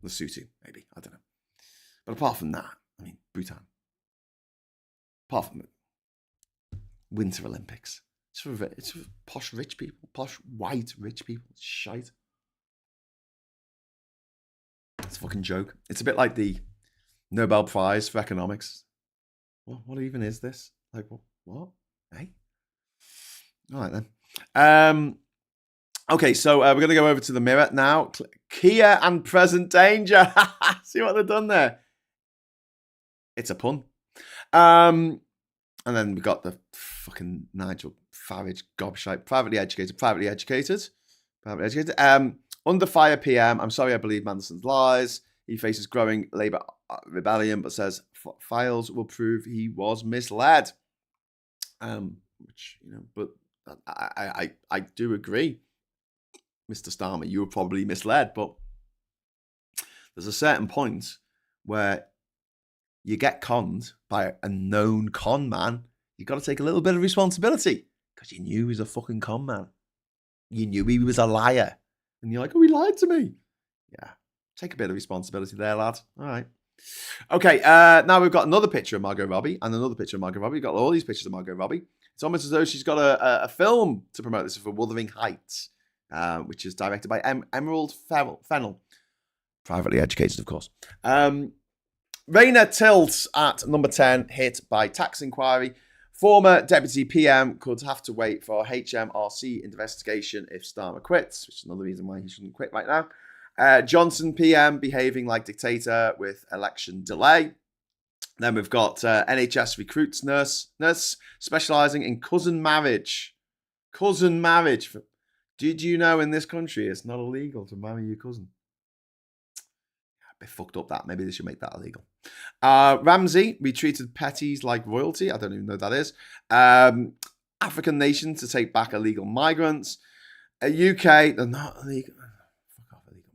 Lesotho, maybe. I don't know. But apart from that, I mean, Bhutan. Apart from it, Winter Olympics. It's for posh rich people, posh white rich people. It's shite. It's a fucking joke. It's a bit like the Nobel Prize for Economics. What even is this? Like, what? Hey? All right, then. Okay, so we're going to go over to the mirror now. Kia and present danger. See what they've done there? It's a pun. And then we got the fucking Nigel Farage gobshite, privately educated. Under fire PM. I'm sorry, I believe Mandelson's lies. He faces growing Labour rebellion, but says files will prove he was misled. But I do agree, Mr. Starmer, you were probably misled, but there's a certain point where you get conned by a known con man. You've got to take a little bit of responsibility because you knew he was a fucking con man. You knew he was a liar. And you're like, oh, he lied to me. Yeah, take a bit of responsibility there, lad. All right. Okay, now we've got another picture of Margot Robbie and another picture of Margot Robbie. We've got all these pictures of Margot Robbie. It's almost as though she's got a film to promote. This is for Wuthering Heights, which is directed by Emerald Fennell. Privately educated, of course. Raina tilts at number 10, hit by tax inquiry. Former deputy PM could have to wait for HMRC investigation if Starmer quits, which is another reason why he shouldn't quit right now. Johnson PM behaving like dictator with election delay. Then we've got NHS recruits nurse specialising in cousin marriage. Cousin marriage. Did you know in this country it's not illegal to marry your cousin? They fucked up that. Maybe they should make that illegal. Ramsey, we treated petties like royalty. I don't even know what that is. African nation to take back illegal migrants. UK, they're not illegal. Fuck off, illegal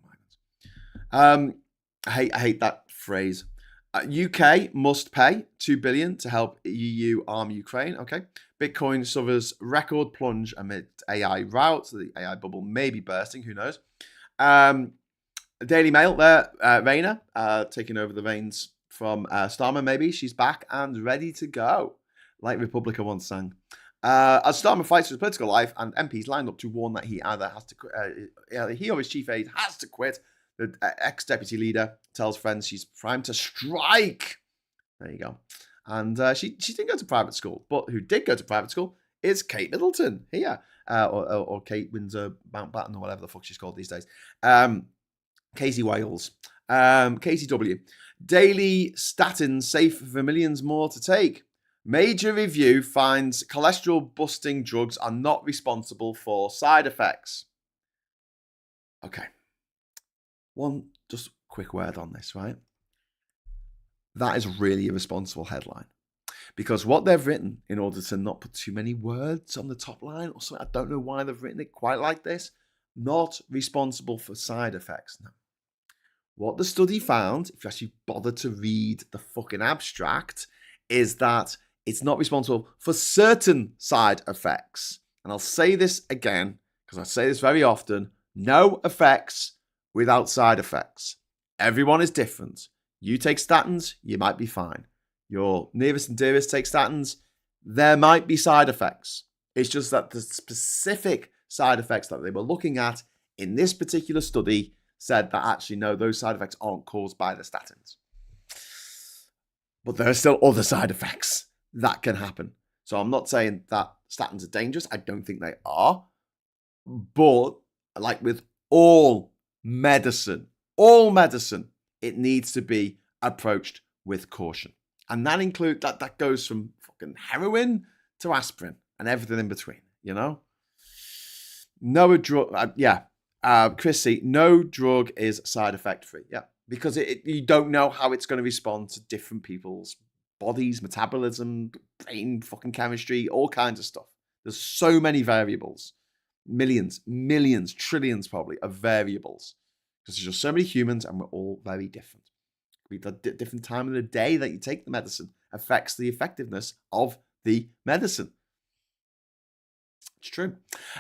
migrants. I hate that phrase. UK must pay $2 billion to help EU arm Ukraine. Okay. Bitcoin suffers record plunge amid AI rout. So the AI bubble may be bursting. Who knows? Daily Mail there, Raina, taking over the reins from Starmer, maybe. She's back and ready to go, like Republica once sang. As Starmer fights for his political life and MPs lined up to warn that he either has to he or his chief aide has to quit, the ex-deputy leader tells friends she's primed to strike. There you go. And she didn't go to private school, but who did go to private school is Kate Middleton here, or Kate Windsor Mountbatten, or whatever the fuck she's called these days. Casey Wales, KCW. Daily statins safe for millions more to take. Major review finds cholesterol-busting drugs are not responsible for side effects. Okay. One just quick word on this, right? That is really a responsible headline. Because what they've written, in order to not put too many words on the top line or something, I don't know why they've written it quite like this, not responsible for side effects. No. What the study found, if you actually bother to read the fucking abstract, is that it's not responsible for certain side effects. And I'll say this again, because I say this very often, no effects without side effects. Everyone is different. You take statins, you might be fine. Your nearest and dearest take statins, there might be side effects. It's just that the specific side effects that they were looking at in this particular study said that actually, no, those side effects aren't caused by the statins. But there are still other side effects that can happen. So I'm not saying that statins are dangerous. I don't think they are. But like with all medicine, it needs to be approached with caution. And that includes, that goes from fucking heroin to aspirin and everything in between, you know? No drug, Chrissy, no drug is side effect free. Yeah, because you don't know how it's going to respond to different people's bodies, metabolism, brain fucking chemistry, all kinds of stuff. There's so many variables, millions, trillions probably of variables. Because there's just so many humans and we're all very different. The different time of the day that you take the medicine affects the effectiveness of the medicine. It's true.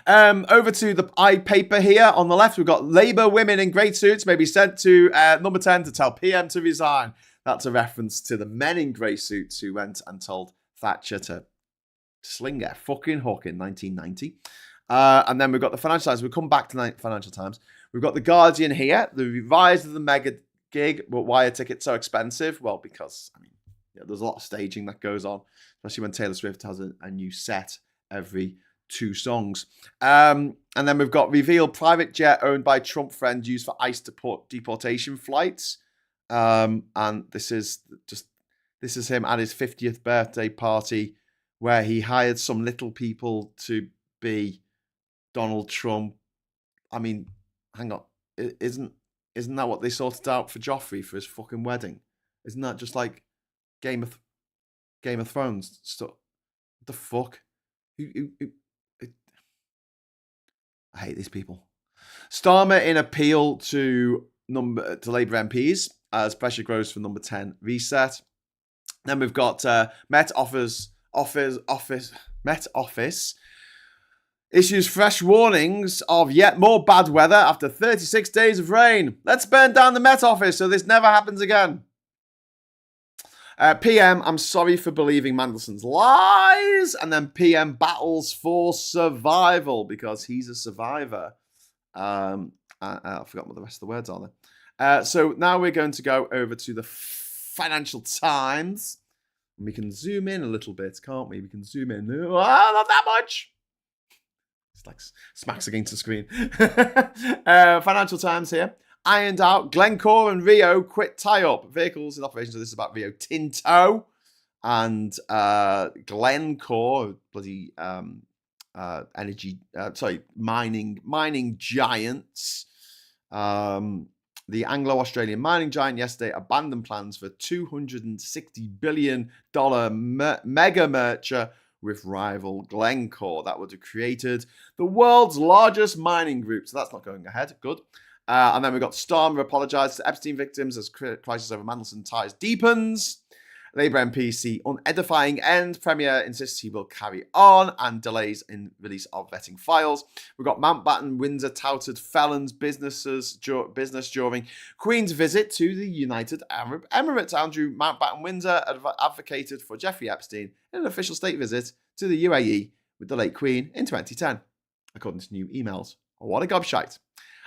Over to the paper here on the left. We've got Labour women in grey suits may be sent to number 10 to tell PM to resign. That's a reference to the men in grey suits who went and told Thatcher to sling a fucking hook in 1990. And then we've got the Financial Times. We'll come back to Financial Times. We've got the Guardian here. The rise of the mega gig. But why are tickets so expensive? Well, because there's a lot of staging that goes on, especially when Taylor Swift has a new set every 2 songs. And then we've got reveal private jet owned by Trump friend used for ICE deportation flights. And this is him at his 50th birthday party where he hired some little people to be Donald Trump. I mean, hang on. Isn't that what they sorted out for Joffrey for his fucking wedding? Isn't that just like Game of Thrones stuff? What the fuck? I hate these people. Starmer in appeal to Labour MPs as pressure grows for number 10 reset. Then we've got Met Office issues fresh warnings of yet more bad weather after 36 days of rain. Let's burn down the Met Office so this never happens again. PM, I'm sorry for believing Mandelson's lies. And then PM battles for survival because he's a survivor. I forgot what the rest of the words are there. So now we're going to go over to the Financial Times. And we can zoom in a little bit, can't we? We can zoom in. Oh, not that much. It's like smacks against the screen. Financial Times here. Ironed out. Glencore and Rio quit tie-up. Vehicles in operation. So this is about Rio Tinto and Glencore, bloody mining giants. The Anglo-Australian mining giant yesterday abandoned plans for $260 billion mega merger with rival Glencore. That would have created the world's largest mining group. So that's not going ahead. Good. And then we've got Starmer apologised to Epstein victims as crisis over Mandelson ties deepens. Labour MPs see unedifying end. Premier insists he will carry on and delays in release of vetting files. We've got Mountbatten Windsor touted felons business during Queen's visit to the United Arab Emirates. Andrew Mountbatten Windsor advocated for Jeffrey Epstein in an official state visit to the UAE with the late Queen in 2010, according to new emails. What a gobshite.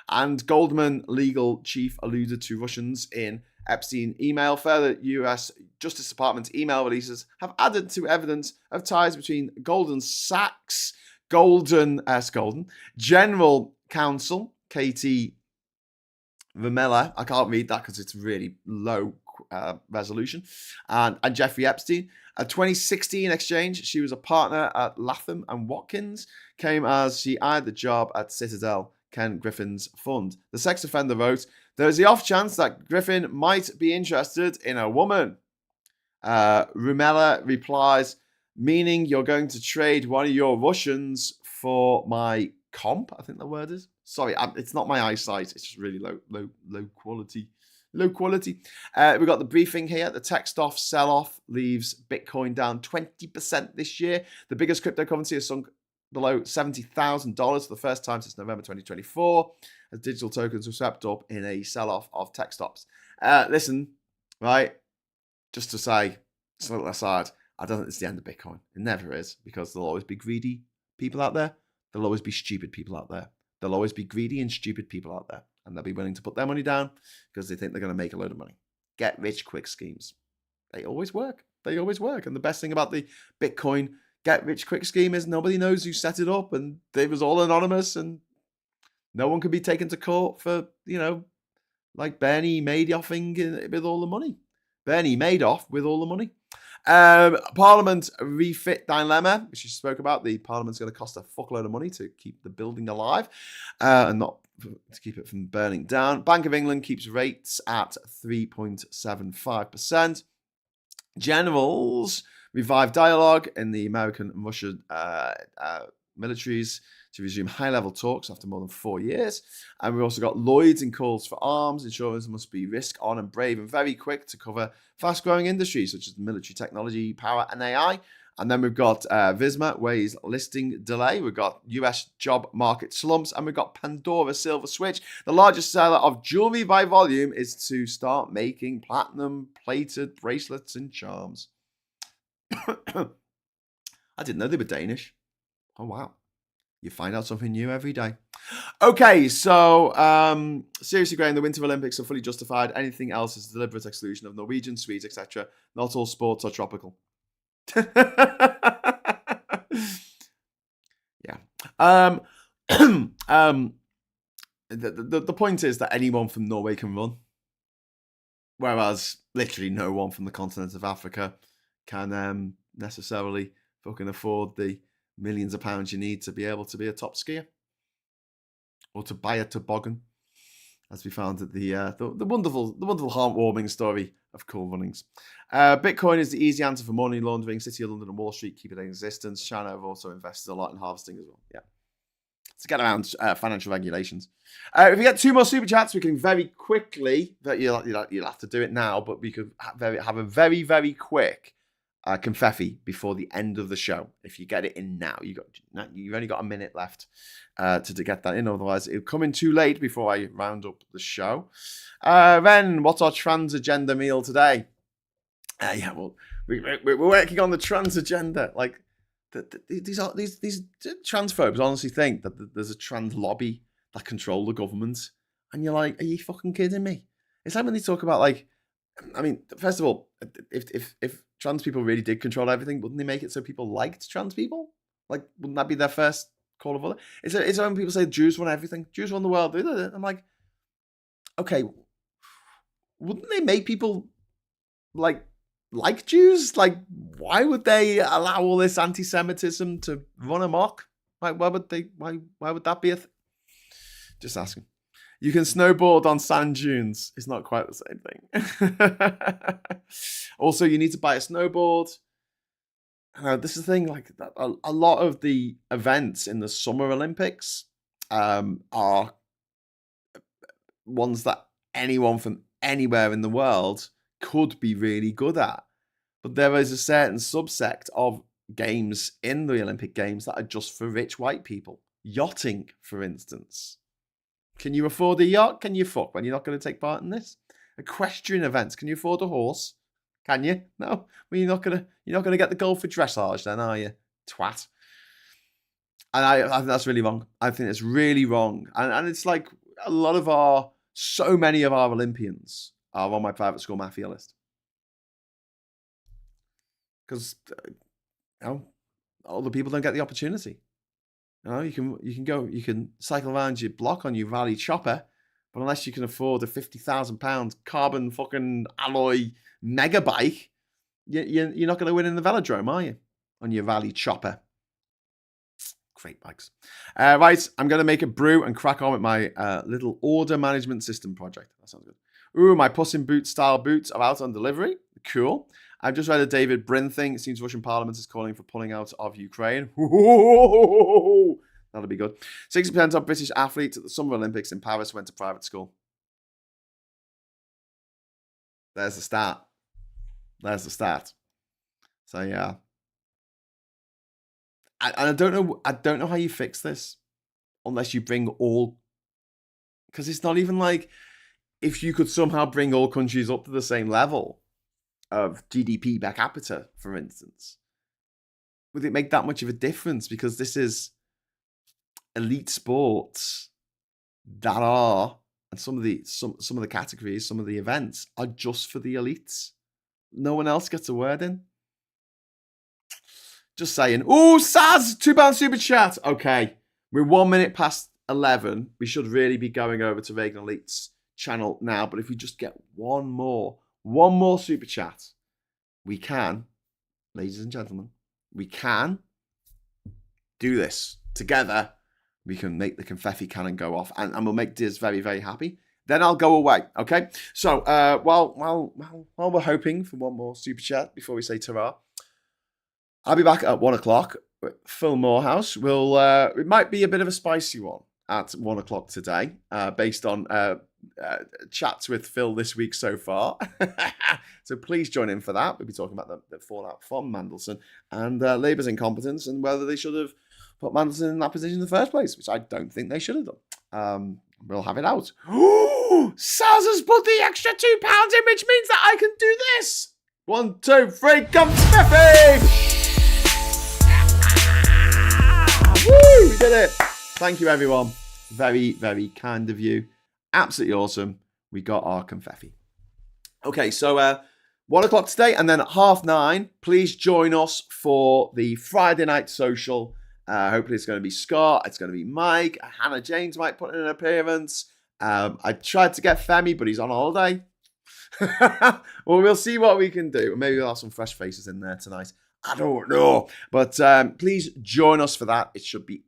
And Goldman legal chief alluded to Russians in Epstein email. Further US Justice Department email releases have added to evidence of ties between Goldman Sachs, General Counsel Katie Vermella, I can't read that because it's really low resolution, and Jeffrey Epstein. A 2016 exchange, she was a partner at Latham and Watkins, came as she eyed the job at Citadel, Ken Griffin's fund. The sex offender wrote, "There is the off chance that Griffin might be interested in a woman." Rumela replies, "Meaning you're going to trade one of your Russians for my comp?" I think the word is. Sorry, it's not my eyesight. It's just really low quality. We've got the briefing here. The tech stock sell-off leaves Bitcoin down 20% this year. The biggest cryptocurrency has sunk below $70,000 for the first time since November 2024, as digital tokens were swept up in a sell-off of tech stocks. Listen, right, just to say, just a little aside, I don't think it's the end of Bitcoin. It never is, because there'll always be greedy people out there. There'll always be stupid people out there. There'll always be greedy and stupid people out there. And they'll be willing to put their money down because they think they're going to make a load of money. Get rich quick schemes. They always work. They always work. And the best thing about the Bitcoin get rich quick scheme is nobody knows who set it up, and it was all anonymous, and no one could be taken to court for, like Bernie Madoffing with all the money. Bernie Madoff with all the money. Parliament refit dilemma, which you spoke about. The Parliament's going to cost a fuckload of money to keep the building alive and not to keep it from burning down. Bank of England keeps rates at 3.75%. Generals revive dialogue in the American and Russian militaries to resume high-level talks after more than 4 years. And we've also got Lloyds in calls for arms. Insurers must be risk-on and brave and very quick to cover fast-growing industries such as military technology, power, and AI. And then we've got Visma weighs listing delay. We've got US job market slumps. And we've got Pandora Silver Switch. The largest seller of jewelry by volume is to start making platinum-plated bracelets and charms. I didn't know they were Danish. Oh, wow. You find out something new every day. Okay, so seriously, Graham, the Winter Olympics are fully justified. Anything else is a deliberate exclusion of Norwegian, Swedes, etc. Not all sports are tropical. Yeah. The point is that anyone from Norway can run, whereas literally no one from the continent of Africa can necessarily fucking afford the millions of pounds you need to be able to be a top skier or to buy a toboggan, as we found at the wonderful heartwarming story of Cool Runnings. Bitcoin is the easy answer for money laundering. City of London and Wall Street keep it in existence. China have also invested a lot in harvesting as well. Yeah, to get around financial regulations. If we get 2 more super chats, we can very quickly, you'll have to do it now, but we could have a very, very quick confetti before the end of the show. If you get it in now, you've only got a minute left to get that in. Otherwise, it'll come in too late before I round up the show. Ren, what's our trans agenda meal today? Yeah, well, we're working on the trans agenda. Like, these transphobes honestly think that there's a trans lobby that control the government, and you're like, are you fucking kidding me? It's like when they talk about, like, I mean, first of all, if trans people really did control everything, wouldn't they make it so people liked trans people? Like, wouldn't that be their first call of order? It's when people say Jews run everything, Jews run the world. I'm like, okay, wouldn't they make people like Jews? Like, why would they allow all this anti-Semitism to run amok? Like, why would that be a thing? Just asking. You can snowboard on sand dunes. It's not quite the same thing. Also, you need to buy a snowboard. This is the thing. Like, a lot of the events in the Summer Olympics are ones that anyone from anywhere in the world could be really good at. But there is a certain subsect of games in the Olympic Games that are just for rich white people. Yachting, for instance. Can you afford a yacht? Can you fuck when you're not going to take part in this? Equestrian events. Can you afford a horse? Can you? No. Well, you're not gonna get the gold for dressage then, are you? Twat. And I think that's really wrong. I think it's really wrong. And it's like so many of our Olympians are on my private school mafia list. Because other people don't get the opportunity. You can cycle around your block on your Rally Chopper, but unless you can afford a £50,000 carbon fucking alloy mega bike, you're not going to win in the velodrome, are you? On your Rally Chopper. Great bikes. Right, I'm going to make a brew and crack on with my little order management system project. That sounds good. Ooh, my Puss in Boots style boots are out on delivery. Cool. I've just read a David Brin thing. It seems Russian Parliament is calling for pulling out of Ukraine. That'll be good. 60% of British athletes at the Summer Olympics in Paris went to private school. There's the start. So yeah. I don't know how you fix this unless you bring all, because it's not even like if you could somehow bring all countries up to the same level of GDP per capita, for instance, would it make that much of a difference? Because this is elite sports that are, and some of the categories, some of the events are just for the elites. No one else gets a word in. Just saying. Oh, Saz, £2 super chat. Okay, we're 1 minute past 11. We should really be going over to Reagan Elite's channel now. But if we just get one more super chat, we can, ladies and gentlemen, we can do this together. We can make the confetti cannon go off, and we'll make Diz very, very happy. Then I'll go away. Okay. So while we're hoping for one more super chat before we say ta-ra, I'll be back at 1 o'clock. Phil Morehouse will. It might be a bit of a spicy one at 1 o'clock today, based on chats with Phil this week so far. So please join in for that. We'll be talking about the fallout from Mandelson and Labour's incompetence and whether they should have put Mandelson in that position in the first place, which I don't think they should have done. We'll have it out. Saz has put the extra £2 in, which means that I can do this. 1, 2, 3, confetti! Woo! We did it. Thank you, everyone. Very, very kind of you. Absolutely awesome. We got our confetti. Okay, so 1 o'clock today, and then at 9:30, please join us for the Friday night social. Hopefully it's going to be Scott, it's going to be Mike, Hannah James might put in an appearance. I tried to get Femi, but he's on holiday. Well, we'll see what we can do. Maybe we'll have some fresh faces in there tonight. I don't know. But please join us for that. It should be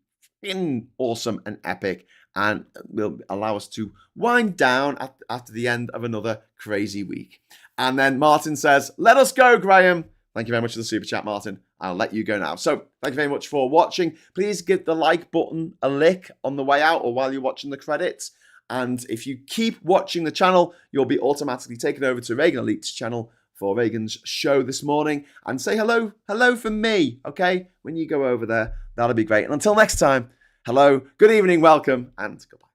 awesome and epic, and will allow us to wind down after the end of another crazy week. And then Martin says, let us go, Graham. Thank you very much for the super chat, Martin. I'll let you go now. So thank you very much for watching. Please give the like button a lick on the way out or while you're watching the credits. And if you keep watching the channel, you'll be automatically taken over to Reagan Elite's channel for Reagan's show this morning. And say hello from me, okay? When you go over there, that'll be great. And until next time, hello, good evening, welcome, and goodbye.